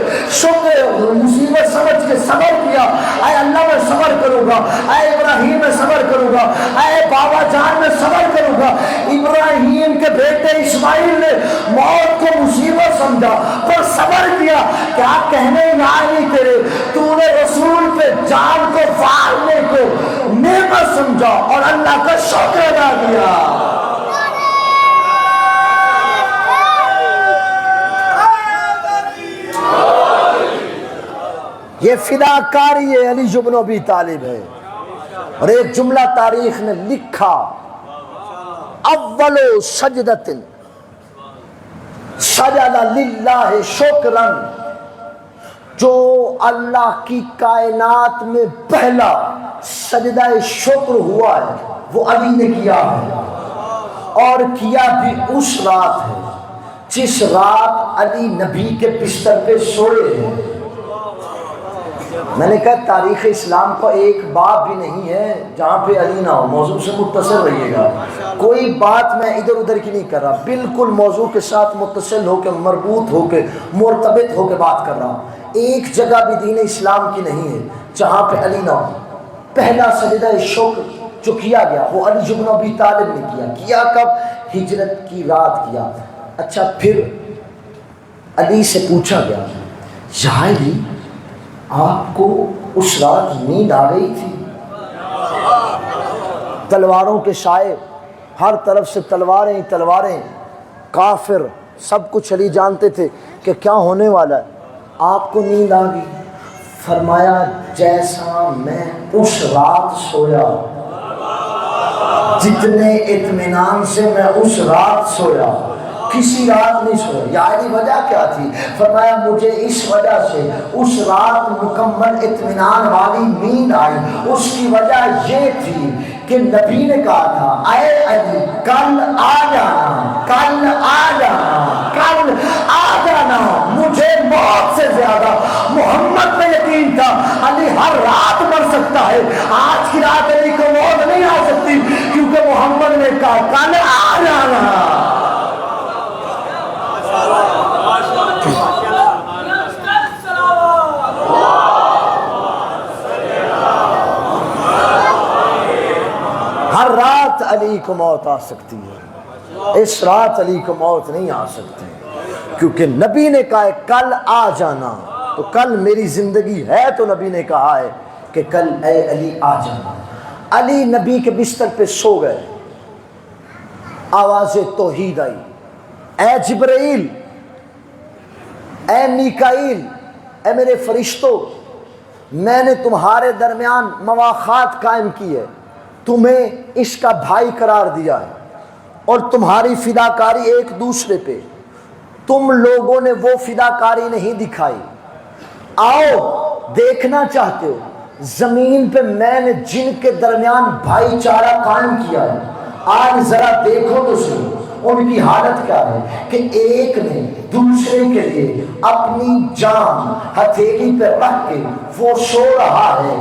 مصیبت سمجھ کے صبر کیا. اے اللہ میں صبر کروں گا, اے ابراہیم میں صبر کروں گا, اے بابا جان میں صبر کروں گا. ابراہیم کے بیٹے اسماعیل نے موت کو مصیبت سمجھا اور صبر کیا. کیا کہنے یعنی تیرے, تو نے رسول پہ جان کو فارنے کو نعمت سمجھا اور اللہ کا شکر ادا کیا. یہ فداکاری علی بن ابی طالب ہے. اور ایک جملہ تاریخ نے لکھا, اول سجدۃ سجد للہ شکرا, جو اللہ کی کائنات میں پہلا سجدہ شکر ہوا ہے وہ علی نے کیا ہے, اور کیا بھی اس رات ہے جس رات علی نبی کے بستر پہ سوئے ہیں. میں نے کہا تاریخ اسلام کا ایک باب بھی نہیں ہے جہاں پہ علی نہ ہو. موضوع سے متصل رہیے گا, کوئی بات میں ادھر ادھر کی نہیں کر رہا, بالکل موضوع کے ساتھ متصل ہو کے مربوط ہو کے مرتبط ہو کے بات کر رہا ہوں. ایک جگہ بھی دین اسلام کی نہیں ہے جہاں پہ علی نہ ہو. پہلا سجدہ شکر جو کیا گیا وہ علی بن ابی طالب نے کیا کب؟ ہجرت کی رات کیا. اچھا پھر علی سے پوچھا گیا, یا علی آپ کو اس رات نیند آ گئی تھی؟ تلواروں کے سائے, ہر طرف سے تلواریں تلواریں, کافر, سب کچھ علی جانتے تھے کہ کیا ہونے والا ہے. آپ کو نیند آ گئی؟ فرمایا جیسا میں اس رات سویا, جتنے اطمینان سے میں اس رات سویا, کسی رات نہیں سویا. یعنی وجہ کیا تھی؟ فرمایا مجھے اس وجہ سے اس رات مکمل اطمینان والی نیند آئی. اس کی وجہ یہ تھی کہ نبی نے کہا تھا اے علی کل آ جانا, کل آ جانا, کل آ جانا. مجھے موت سے زیادہ محمد پہ یقین تھا. علی ہر رات مر سکتا ہے, آج کی رات علی کو موت نہیں آ سکتی کیونکہ محمد نے کہا کل آ جانا. ہر رات علی کو موت آ سکتی ہے, اس رات علی کو موت نہیں آ سکتی کیونکہ نبی نے کہا ہے کل آ جانا. تو کل میری زندگی ہے تو نبی نے کہا ہے کہ کل اے علی آ جانا. علی نبی کے بستر پہ سو گئے, آواز توحید آئی, اے جبرائیل, اے میکائیل, اے میرے فرشتوں, میں نے تمہارے درمیان مواخات قائم کی ہے, تمہیں اس کا بھائی قرار دیا ہے اور تمہاری فداکاری ایک دوسرے پہ. تم لوگوں نے وہ فداکاری نہیں دکھائی. آؤ دیکھنا چاہتے ہو زمین پہ میں نے جن کے درمیان بھائی چارہ قائم کیا ہے, آج ذرا دیکھو تو صحیح ان کی حالت کیا ہے کہ ایک نے دوسرے کے لیے اپنی جان ہتھیلی پہ رکھ کے وہ سو رہا ہے.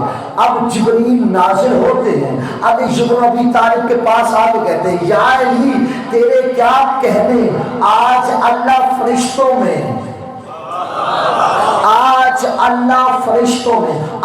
اب جبریل نازل ہوتے ہیں, علی بن ابی طالب کے پاس آ کے کہتے ہیں یا علی تیرے کیا کہنے, آج اللہ فرشتوں میں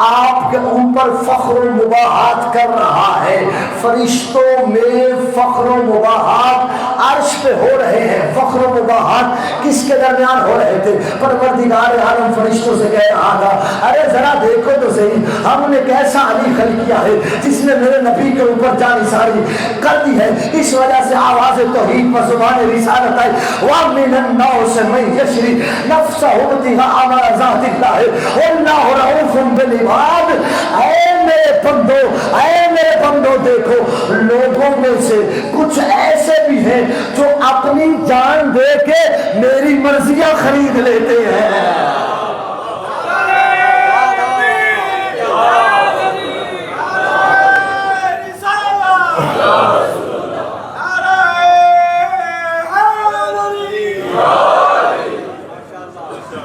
آپ کے اوپر فخر و مباحات کر رہا ہے. فرشتوں میں فخر و مباحات عرش پہ ہو رہے ہیں. فخر و مباحات کس کے درمیان ہو رہے تھے؟ پروردگار عالم فرشتوں سے کہہ رہا تھا ارے ذرا دیکھو تو صحیح, ہم نے کیسا علی خلق کیا ہے جس نے میرے نبی کے اوپر جان نثاری کر دی ہے. اس وجہ سے آواز توحید پر زبان رسالت آئی, وَمِنَ النَّاسِ مَن يَشْرِي نَفْسَهُ ابْتِغَاءَ مَرْضَاتِ اللَّهِ وَاللَّهُ رَءُوفٌ بِالْعِبَادِ. اے میرے بندو دیکھو, لوگوں میں سے کچھ ایسے بھی ہیں جو اپنی جان دے کے میری مرضیاں خرید لیتے ہیں.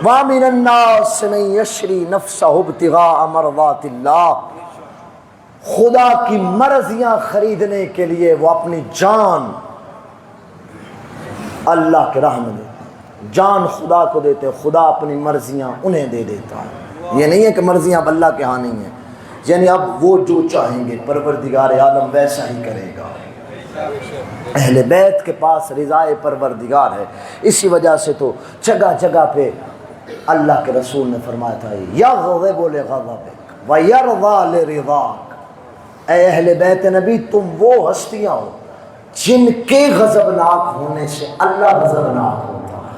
وَمِنَ النَّاسِ مَن يَشْرِي نَفْسَهُ ابْتِغَاءَ مَرْضَاتِ اللَّهِ, خدا کی مرضیاں خریدنے کے لیے وہ اپنی جان اللہ کے راہ میں دیتے ہیں، جان خدا کو دیتے ہیں، خدا اپنی مرضیاں انہیں دے دیتا ہے۔ یہ نہیں ہے کہ مرضیاں اب اللہ کے ہاں نہیں ہیں، یعنی اب وہ جو چاہیں گے پروردگار عالم ویسا ہی کرے گا۔ اہل بیت کے پاس رضائے پروردگار ہے، اسی وجہ سے تو جگہ جگہ پہ اللہ کے رسول نے فرمایا تھا یغضب لغضبک ویرضی لرضاک، اے اہل بیت نبی تم وہ ہستیاں ہو جن کے غضبناک ہونے سے اللہ غضبناک ہوتا ہے،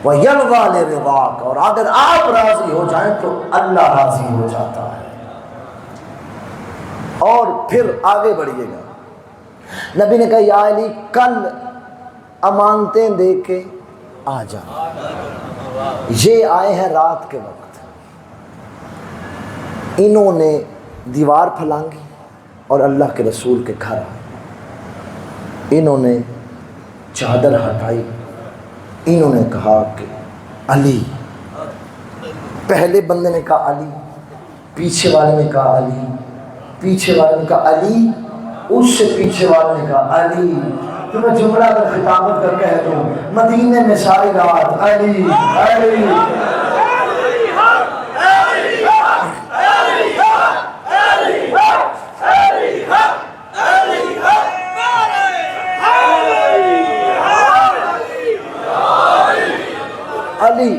ویرضی لرضاک، اور اگر آپ راضی ہو جائیں تو اللہ راضی ہو جاتا ہے۔ اور پھر آگے بڑھیے گا، نبی نے کہا یا علی کل امانتیں دے کے آ جا، یہ آئے ہیں رات کے وقت، انہوں نے دیوار پھلانگی اور اللہ کے رسول کے گھر آئے، انہوں نے چادر ہٹائی، انہوں نے کہا کہ علی، پہلے بندے نے کہا علی، پیچھے والے نے کہا علی، پیچھے والے نے کہا علی، اس سے پیچھے والے نے کہا علی۔ تو میں جملہ اگر خطابت کر کہہ دوں، مدینے میں ساری رات علی علی علی۔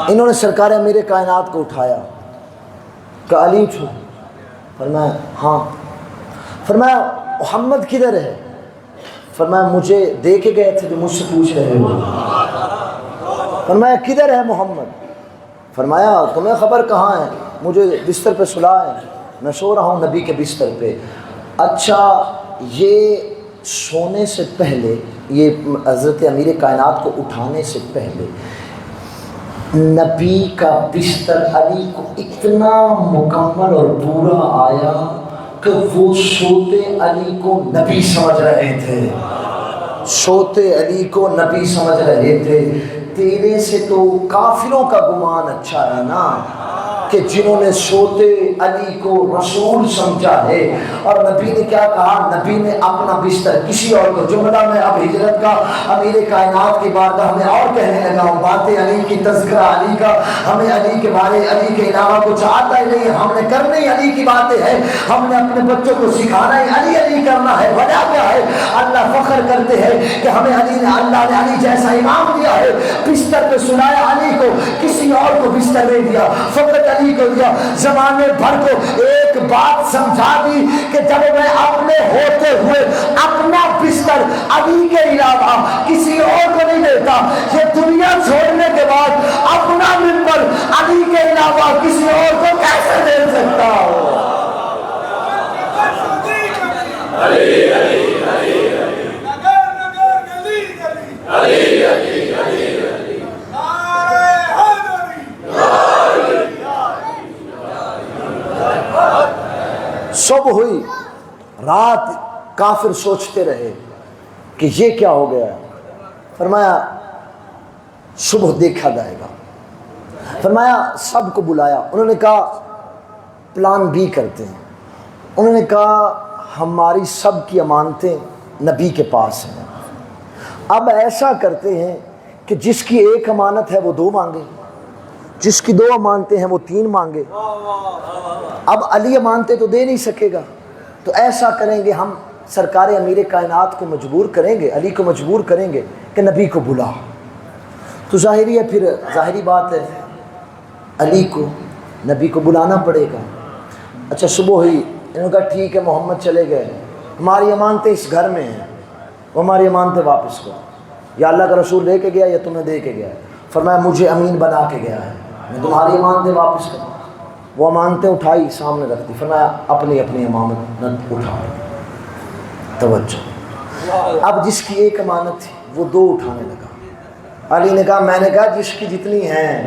انہوں نے سرکار امیر کائنات کو اٹھایا کہ علی اٹھو، فرمایا ہاں، فرمایا محمد کدھر ہے؟ فرمایا مجھے دے کے گئے تھے جو مجھ سے پوچھ رہے ہو۔ فرمایا کدھر ہے محمد؟ فرمایا تمہیں خبر کہاں ہے، مجھے بستر پہ سلا ہے، میں سو رہا ہوں نبی کے بستر پہ۔ اچھا، یہ سونے سے پہلے، یہ حضرت امیر کائنات کو اٹھانے سے پہلے نبی کا بستر علی کو اتنا مکمل اور پورا آیا کہ وہ سوتے علی کو نبی سمجھ رہے تھے، سوتے علی کو نبی سمجھ رہے تھے۔ تیرے سے تو کافروں کا گمان اچھا ہے نا، کہ جنہوں نے سوتے علی کو رسول سمجھا ہے۔ اور نبی نے کیا کہا؟ نبی نے اپنا بستر کسی اور کو، جملہ میں اب ہجرت کا امیر کائنات کی بارگاہ میں اور کہنے لگا ہوں، باتیں علی کی، تذکرہ علی کا، ہمیں علی کے بارے، علی کے علاوہ کچھ آتا ہی نہیں، ہم نے کرنی علی کی باتیں ہیں، ہم نے اپنے بچوں کو سکھانا ہی علی علی کرنا ہے۔ وجہ کیا ہے؟ اللہ فخر کرتے ہیں کہ ہمیں علی نے، اللہ نے علی جیسا امام دیا ہے، بستر پہ سلایا علی کو، کسی اور کو بستر نہیں دیا، فقط علی کو دیا۔ زمانے بھر کو ایک بات سمجھا دی کہ جب میں اپنے ہوتے ہوئے اپنا بستر علی کے علاوہ کسی اور کو نہیں دیتا، یہ دنیا چھوڑنے کے بعد اپنا منبر علی کے علاوہ کسی اور کو کیسے دے سکتا ہوں؟ علی علی علی علی علی علی صبح ہوئی، رات کافر سوچتے رہے کہ یہ کیا ہو گیا۔ فرمایا صبح دیکھا جائے گا۔ فرمایا سب کو بلایا، انہوں نے کہا پلان بی کرتے ہیں۔ انہوں نے کہا ہماری سب کی امانتیں نبی کے پاس ہیں، اب ایسا کرتے ہیں کہ جس کی ایک امانت ہے وہ 2 مانگے، جس کی 2 امانتیں ہیں وہ 3 مانگے۔ اب علی امانتیں تو دے نہیں سکے گا، تو ایسا کریں گے، ہم سرکار امیر کائنات کو مجبور کریں گے، علی کو مجبور کریں گے کہ نبی کو بلا۔ تو ظاہری ہے، پھر ظاہری بات ہے علی کو نبی کو بلانا پڑے گا۔ اچھا صبح ہوئی، انہوں نے کہا ٹھیک ہے محمد چلے گئے، ہماری امانتیں اس گھر میں ہیں، وہ ہماری امانتیں واپس کرو، یا اللہ کا رسول لے کے گیا یا تمہیں دے کے گیا ہے۔ فرمایا مجھے امین بنا کے گیا ہے، میں تمہاری امانتیں واپس کروں۔ وہ امانتیں اٹھائی سامنے رکھ دی، فرمایا اپنی اپنی امانت اٹھا۔ توجہ، اب جس کی ایک امانت تھی وہ 2 اٹھانے لگا۔ علی نے کہا، میں نے کہا جس کی جتنی ہیں،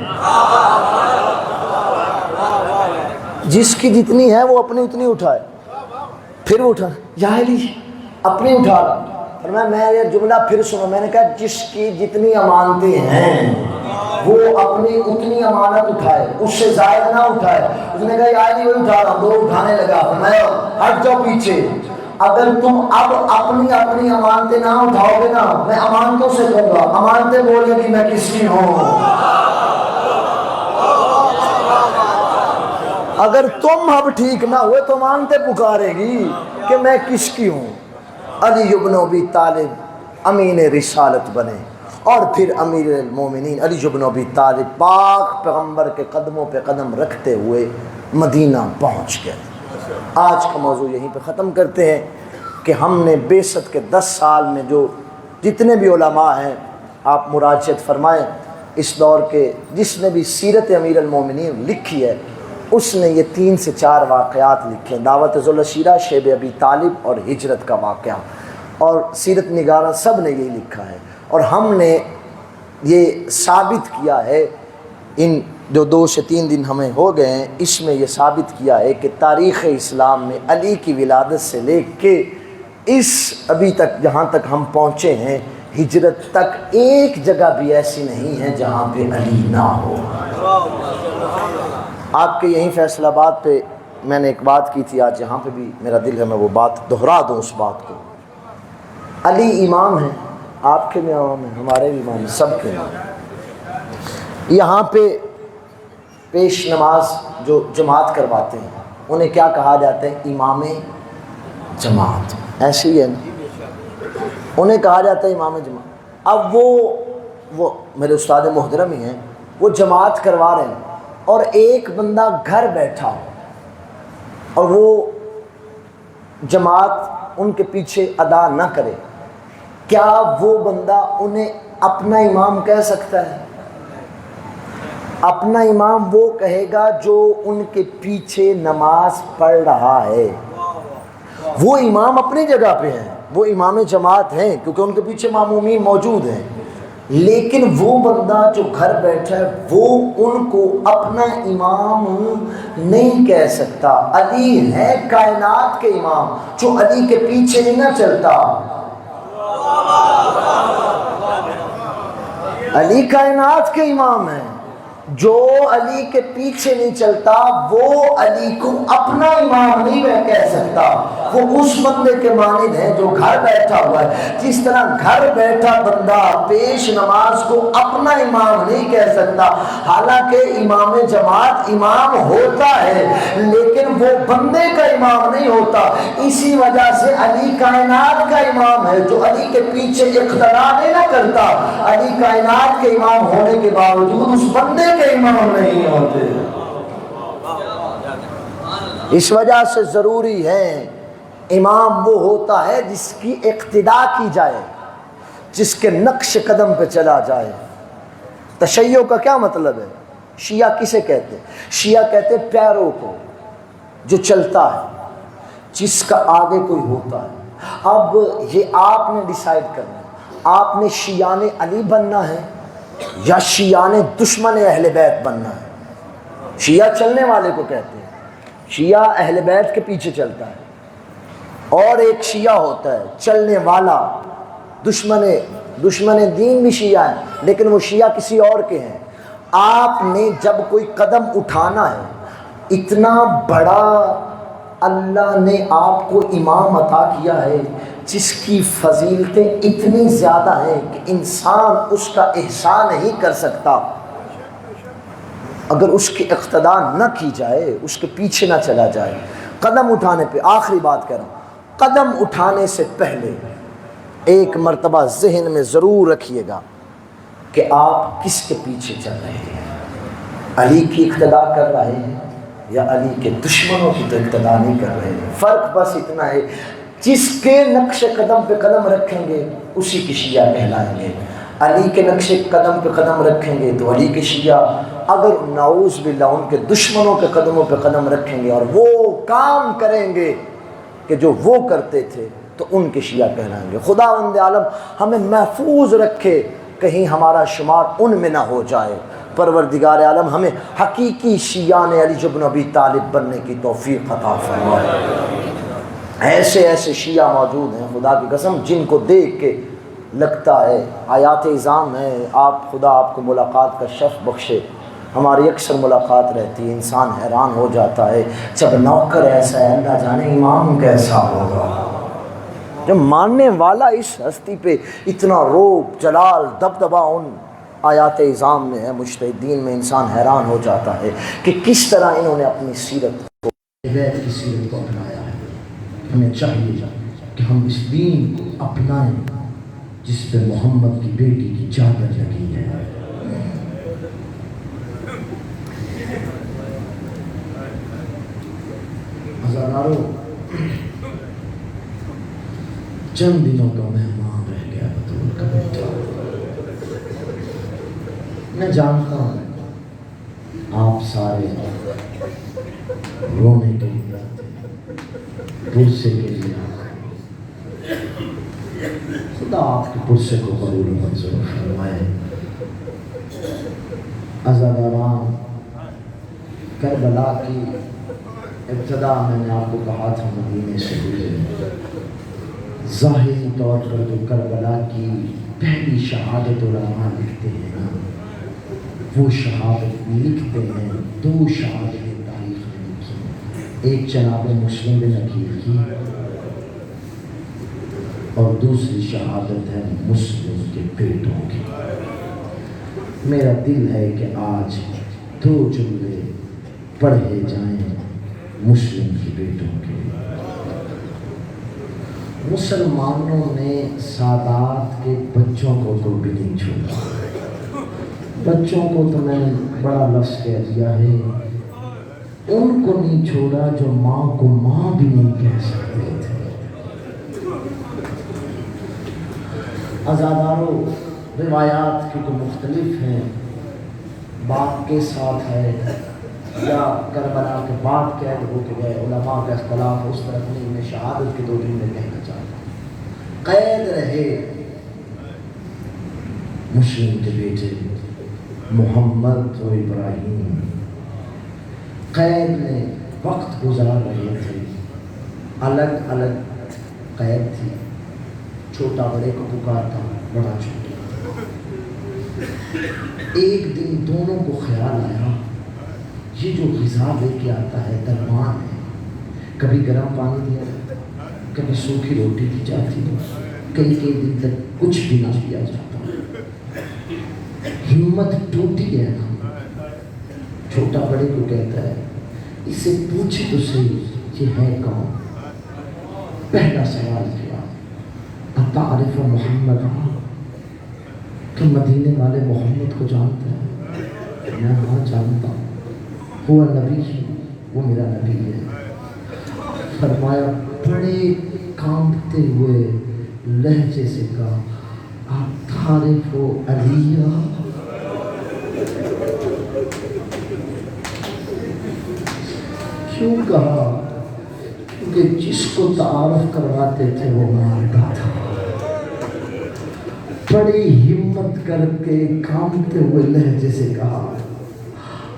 جس کی جتنی ہے وہ اپنی اتنی اٹھائے۔ پھر وہ اٹھا، یا علی اپنی اٹھا رہا۔ فرمایا میں یہ جملہ پھر سنو، میں نے کہا جس کی جتنی امانتیں ہیں وہ اپنی اتنی امانت اٹھائے، اس سے زائد نہ اٹھائے. اس نے کہا یا علی وہی اٹھا رہا ہوں، وہ اٹھانے لگا. فرمایا ہٹ جاؤ پیچھے. اگر تم اب اپنی امانتیں نہ اٹھاؤ گے نا، میں امانتوں سے کہوں گا. امانتیں بولے گی میں کس کی ہوں. اگر تم اب ٹھیک نہ ہوئے تو امانتیں پکارے گی کہ میں کس کی ہوں. علی بن ابی طالب امین رسالت بنے، اور پھر امیر المومنین علی بن ابی طالب پاک پیغمبر کے قدموں پہ قدم رکھتے ہوئے مدینہ پہنچ گئے. آج کا موضوع یہیں پہ ختم کرتے ہیں کہ ہم نے بعثت کے 10 سال میں جو جتنے بھی علماء ہیں آپ مراجعت فرمائیں. اس دور کے جس نے بھی سیرت امیر المومنین لکھی ہے اس نے یہ 3 سے 4 واقعات لکھے ہیں. دعوت ذوالعشیرہ، شیب ابی طالب اور ہجرت کا واقعہ، اور سیرت نگارہ سب نے یہی لکھا ہے. اور ہم نے یہ ثابت کیا ہے، ان جو 2 سے 3 دن ہمیں ہو گئے ہیں، اس میں یہ ثابت کیا ہے کہ تاریخ اسلام میں علی کی ولادت سے لے کے اس ابھی تک جہاں تک ہم پہنچے ہیں ہجرت تک ایک جگہ بھی ایسی نہیں ہے جہاں پہ علی نہ ہو. آپ کے یہیں فیصل آباد پہ میں نے ایک بات کی تھی، آج یہاں پہ بھی میرا دل ہے میں وہ بات دہرا دوں. اس بات کو علی امام ہیں، آپ کے بھی امام ہیں، ہمارے بھی امام ہیں، سب کے امام. یہاں پہ پیش نماز جو جماعت کرواتے ہیں انہیں کیا کہا جاتا ہے؟ امام جماعت. ایسے ہی ہے نا، انہیں کہا جاتا ہے امام جماعت. اب وہ میرے استاد محترم ہی ہیں، وہ جماعت کروا رہے ہیں اور ایک بندہ گھر بیٹھا ہو اور وہ جماعت ان کے پیچھے ادا نہ کرے، کیا وہ بندہ انہیں اپنا امام کہہ سکتا ہے؟ اپنا امام وہ کہے گا جو ان کے پیچھے نماز پڑھ رہا ہے. وہ امام اپنی جگہ پہ ہیں، وہ امام جماعت ہیں کیونکہ ان کے پیچھے معمومین موجود ہیں. لیکن وہ بندہ جو گھر بیٹھا ہے وہ ان کو اپنا امام نہیں کہہ سکتا. علی ہے کائنات کے امام، جو علی کے پیچھے نہیں نہ چلتا. علی کائنات کے امام ہیں، جو علی کے پیچھے نہیں چلتا وہ علی کو اپنا امام نہیں میں کہہ سکتا. وہ اس بندے کے مانند ہے جو گھر بیٹھا ہوا ہے. جس طرح گھر بیٹھا بندہ پیش نماز کو اپنا امام نہیں کہہ سکتا، حالانکہ امام جماعت امام ہوتا ہے لیکن وہ بندے کا امام نہیں ہوتا. اسی وجہ سے علی کائنات کا امام ہے، جو علی کے پیچھے اقتدا نہیں نہ کرتا. علی کائنات کے امام ہونے کے باوجود اس بندے کے امام نہیں ہوتے. اس وجہ سے ضروری ہے امام وہ ہوتا ہے جس کی اقتداء کی جائے، جس کے نقش قدم پہ چلا جائے. تشیع کا کیا مطلب ہے؟ شیعہ کسے کہتے ہیں؟ شیعہ کہتے ہیں پیروں کو، جو چلتا ہے، جس کا آگے کوئی ہوتا ہے. اب یہ آپ نے ڈیسائیڈ کرنا ہے، آپ نے شیعان علی بننا ہے یا شیعان دشمن اہل بیت بننا ہے. شیعہ چلنے والے کو کہتے ہیں، شیعہ اہل بیت کے پیچھے چلتا ہے. اور ایک شیعہ ہوتا ہے چلنے والا، دشمن دین بھی شیعہ ہے لیکن وہ شیعہ کسی اور کے ہیں. آپ نے جب کوئی قدم اٹھانا ہے، اتنا بڑا اللہ نے آپ کو امام عطا کیا ہے جس کی فضیلتیں اتنی زیادہ ہیں کہ انسان اس کا احسان نہیں کر سکتا اگر اس کی اقتداء نہ کی جائے، اس کے پیچھے نہ چلا جائے. قدم اٹھانے پہ آخری بات کر رہا ہوں، قدم اٹھانے سے پہلے ایک مرتبہ ذہن میں ضرور رکھیے گا کہ آپ کس کے پیچھے چل رہے ہیں. علی کی اقتداء کر رہے ہیں یا علی کے دشمنوں کی تو اقتداء نہیں کر رہے ہیں. فرق بس اتنا ہے، جس کے نقش قدم پہ قدم رکھیں گے اسی کی شیعہ کہلائیں گے. علی کے نقش قدم پہ قدم رکھیں گے تو علی کے شیعہ، اگر نعوذ باللہ ان کے دشمنوں کے قدموں پہ قدم رکھیں گے اور وہ کام کریں گے کہ جو وہ کرتے تھے تو ان کے شیعہ کہلائیں گے. خداوند عالم ہمیں محفوظ رکھے کہیں ہمارا شمار ان میں نہ ہو جائے. پروردگار عالم ہمیں حقیقی شیعان علی بن ابی طالب بننے کی توفیق عطا فرمائے. ایسے شیعہ موجود ہیں خدا کی قسم جن کو دیکھ کے لگتا ہے آیات اعظام ہے، آپ خدا آپ کو ملاقات کا شرف بخشے، ہماری اکثر ملاقات رہتی ہے، انسان حیران ہو جاتا ہے جب نوکر ایسا ہے اللہ جانے امام کیسا ہوگا، جب ماننے والا اس ہستی پہ اتنا روب جلال دبدبا ان آیات اعظام میں ہے، مجتہدین میں انسان حیران ہو جاتا ہے کہ کس طرح انہوں نے اپنی سیرت کو بیت کی سیرت کو اپنایا ہے۔ ہمیں چاہیے کہ ہم اس دین کو اپنائیں جس پہ محمد کی بیٹی کی چادر لگی ہے۔ ہزاروں چند دنوں کا مہمان رہ گیا بطول کا بیٹا۔ میں جانتا ہوں آپ سارے رونے کے لیے آتے ہیں، پرسے کے لیے آتے ہیں۔ خدا آپ کے پرسے کو قبول و منظور فرمائے۔ عزاداران، کربلا کی ابتدا میں نے آپ کو کہا تھا مدینے سے گزرے۔ ظاہری طور پر جو کربلا کی پہلی شہادت علماء لکھتے ہیں نا، وہ شہادت لکھتے ہیں، دو شہادتیں تاریخ میں لکھی ہیں، ایک جناب مسلم بن عقیل کی اور دوسری شہادت ہے مسلم کے بیٹوں کی۔ میرا دل ہے کہ آج دو جملے پڑھے جائیں مسلم کے بیٹوں کے۔ مسلمانوں نے سادات کے بچوں کو بھی نہیں چھوڑا۔ بچوں کو تو میں نے بڑا لفظ کہہ دیا ہے، ان کو نہیں چھوڑا جو ماں کو ماں بھی نہیں کہہ سکتے تھے۔ عزاداروں، روایات کی تو مختلف ہیں، باپ کے ساتھ ہے یا کربلا کے بعد قید ہو کے گئے، علماء کا اختلاف اس طرف نہیں۔ میں شہادت کے دو جملے کہنا چاہتا ہوں۔ قید رہے مسلم کے بیٹے محمد و ابراہیم، قید میں وقت گزار رہے تھے، الگ الگ قید تھی، چھوٹا بڑے کو پکارتا، بڑا چھوٹا۔ ایک دن دونوں کو خیال آیا یہ جو غذا لے کے آتا ہے دربان ہے، کبھی گرم پانی دیا جاتا، کبھی سوکھی روٹی دی جاتی، کئی کئی دن تک کچھ بھی نہ دیا جاتا۔ ہمت ٹوٹی ہے نا، چھوٹا بڑے کو کہتا ہے اس سے پوچھے تو صحیح یہ ہے کون؟ پہلا سوال کیا، اتعرف محمد، تو مدینے والے محمد کو جانتا ہے؟ میں ہاں جانتا ہوں، وہ نبی ہے، وہ میرا نبی ہے۔ فرمایا بڑے کانپتے ہوئے لہجے سے کہا، اتعرف علیہ؟ کیوں کہا؟ کیونکہ جس کو تعارف کرواتے تھے وہ مانتا تھا۔ بڑی ہمت کر کے کانپتے ہوئے لہجے سے کہا،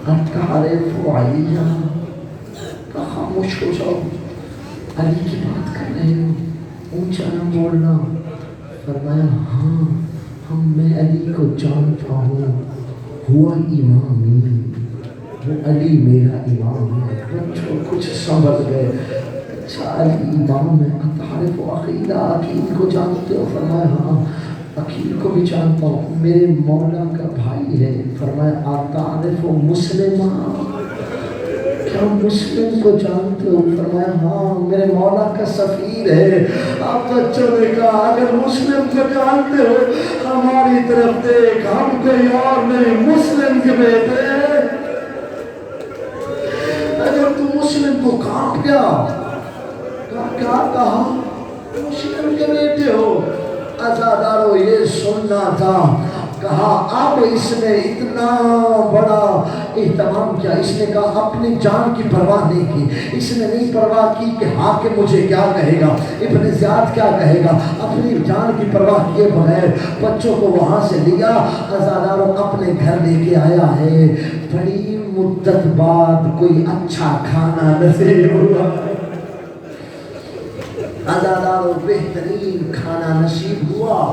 اتعرف علیہ؟ کہا خاموش ہو جاؤ، علی کی بات کر رہے ہو، اونچا نہ بولنا۔ فرمایا ہاں میں علی کو جانتا ہوں، ہوا امامی، وہ علی میرا امام ہے۔ بچوں کچھ سمجھ گئے، اچھا علی امام ہے، اتعرف عقیلہ، عقیل کو جانتے ہو؟ فرمایا ہاں عقیل کو بھی جانتا ہوں، میرے مولا کا بھائی ہے۔ فرمایا اتعرف مسلمہ؟ کیا مسلم کو جانتے ہو؟ فرمایا ہاں میرے مولا کا سفیر ہے۔ آپ بچوں نے کہا اگر مسلم کو جانتے ہو ہماری طرف دیکھ، ہم کوئی اور نہیں، مسلم کے بیٹے۔ اگر تو مسلم کو کانپ گیا، کیا کہا؟ مسلم کے بیٹے ہو۔ عزادارو یہ سننا تھا، کہا اب اس نے اتنا بڑا اہتمام کیا، اس نے کہا اپنی جان کی پرواہ نہیں کی، اس نے نہیں پرواہ کی کہ حاکم مجھے کیا کہے گا، ابن زیاد کیا کہے گا، اپنی جان کی پرواہ کیے بغیر بچوں کو وہاں سے لیا، عزادارو اپنے گھر لے کے آیا ہے۔ بڑی مدت بعد کوئی اچھا کھانا نصیب ہوا، عزادارو بہترین کھانا نصیب ہوا۔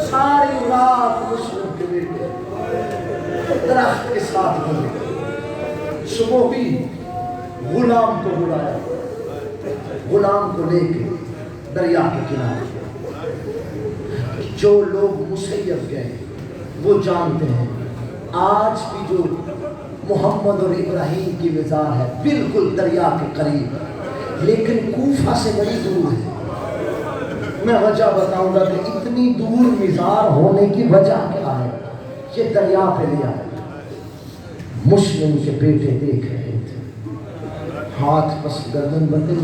ساری رات مسلم کے بیٹے درخت کے ساتھ گزرے، صبح بھی غلام کو بلایا، غلام کو لے کے دریا کے کنارے۔ جو لوگ مسیب گئے وہ جانتے ہیں آج بھی جو محمد اور ابراہیم کی مزار ہے بالکل دریا کے قریب، لیکن کوفہ سے بڑی دور ہے۔ میں وجہ بتاؤں گا کہ اتنی دور مزار ہونے کی وجہ کیا ہے۔ یہ دریا پہ لیا مسلم کے بیٹے دیکھ رہے تھے، ہاتھ پس گردن بندے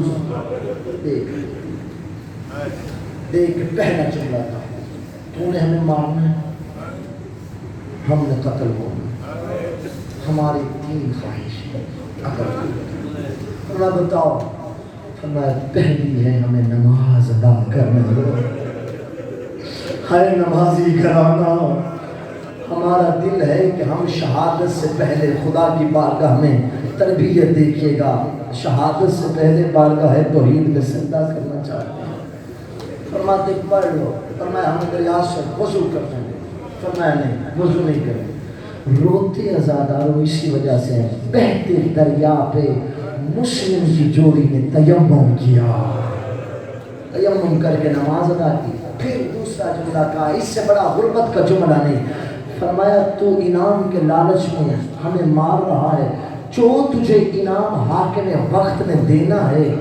دیکھ پہلا جملہ تھا، تو نے ہمیں مارنا ہے، ہم نے قتل ہونا، ہماری 3 خواہشیں اللہ بتاؤ۔ فرمایا پہلی ہے ہمیں نماز ادا کرنا، ہے نمازی کرانا۔ ہمارا دل ہے کہ ہم شہادت سے پہلے خدا کی بارگاہ میں تربیت دیکھیے گا، شہادت سے پہلے بارگاہ توحید میں سجدہ کرنا چاہتے ہیں۔ فرماتے پڑھ لو، فرمایا ہم دریا سے وضو کرتے ہیں، فرمایا نہیں وضو نہیں کریں۔ روتے عزاداروں اسی وجہ سے بہتے دریا پہ مسلم کی جوڑی نے تیمم کیا، تیمم کر کے نماز ادا کی۔ پھر دوسرا جملہ کہا، اس سے بڑا غربت کا جملہ نہیں، فرمایا تو انعام کے لالچ میں ہمیں مار رہا ہے، جو تجھے انعام حاکم وقت میں دینا ہے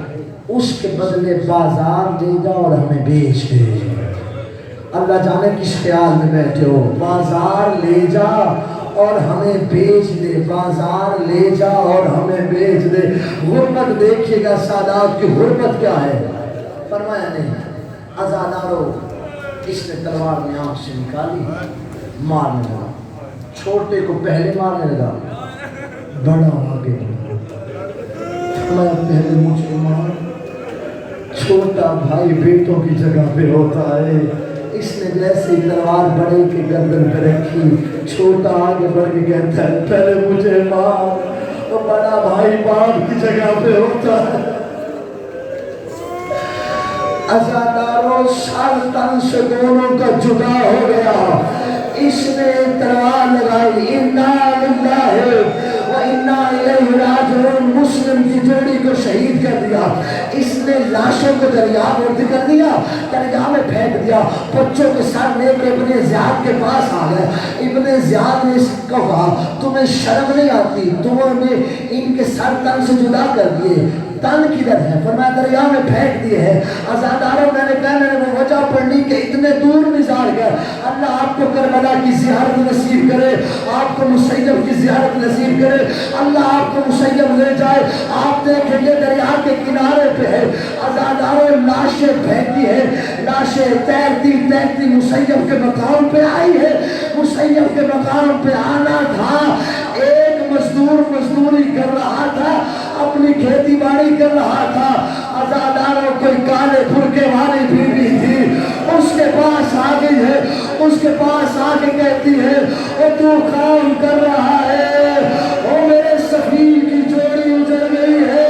اس کے بدلے بازار لے جا اور ہمیں بیچ دے۔ اللہ جانے کس خیال میں بیٹھے ہو، بازار لے جا اور ہمیں بیچ دے، بازار لے جا اور ہمیں بیچ دے۔ غربت دیکھیے گا سادات کی غربت کیا ہے۔ فرمایا نہیں، عزادارو اس نے تلوار میں آنکھ سے نکالی، مارنے لگا، چھوٹے کو پہلے مارنے لگا، بڑا آگے میں پہلے مجھے مار۔ چھوٹا بھائی بیٹوں کی جگہ پہ ہوتا ہے، اس نے جیسے تلوار بڑے کے گردن پہ رکھی، چھوٹا آگے بڑھ کے کہتا ہے پہلے مجھے مار، اور بڑا بھائی باپ کی جگہ پہ ہوتا ہے۔ عزاداروں سر تن سے دونوں کا جدا ہو گیا، اس نے تلوار لگائی، انا للہ و انا الیہ راجعون، مسلم کی جوڑی کو شہید کر دیا۔ اس نے لاشوں کو دریا میں کر دیا، دریا میں پھینک دیا۔ بچوں کے سر لے کے ابن زیاد کے پاس آ گئے، ابن زیاد نے اس کو کہا تمہیں شرم نہیں آتی، تمہوں نے ان کے سر تن سے جدا کر دیے، تن کدھر ہے؟ فرمایا دریا میں پھینک دیے ہیں۔ عزاداروں میں نے کہا میں نے وہ وجہ پڑھنی کہ اتنے دور مزار گئے، اللہ آپ کو کربلا کی زیارت نصیب کرے، آپ کو مسیب کی زیارت نصیب کرے، اللہ آپ کو مسیب لے جائے۔ آپ دیکھیں یہ دریا کے کنارے پہ ہے، عزاداروں لاشیں پھینکی ہے، لاشیں تیرتی تیرتی مسیب کے مقام پہ آئی ہے۔ مسیب کے مقام پہ آنا تھا، ایک مزدور مزدوری کر رہا تھا، اپنی کھیتی باڑی کر رہا تھا، عزاداروں کوئی کالے بھرکے والی بیوی تھی، اس کے پاس آ گئی ہے، اس کے پاس آ کے کہتی ہے او تو کام کر رہا ہے، او میرے سفیر کی جوڑی اجڑ گئی ہے،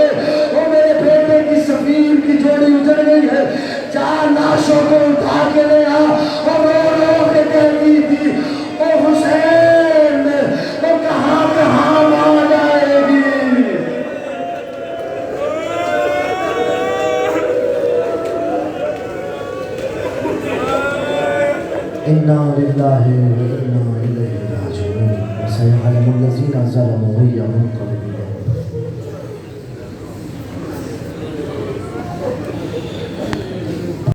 او میرے بیٹے کی سفیر کی جوڑی اجڑ گئی ہے، 4 لاشوں کو اٹھا کے لے آ، اور رو کے کہتی تھی او حسین تو کہاں کہاں آ جائے گی۔ انا للہ و انا الیہ راجعون، وسیعلم الذین ظلموا أی منقلب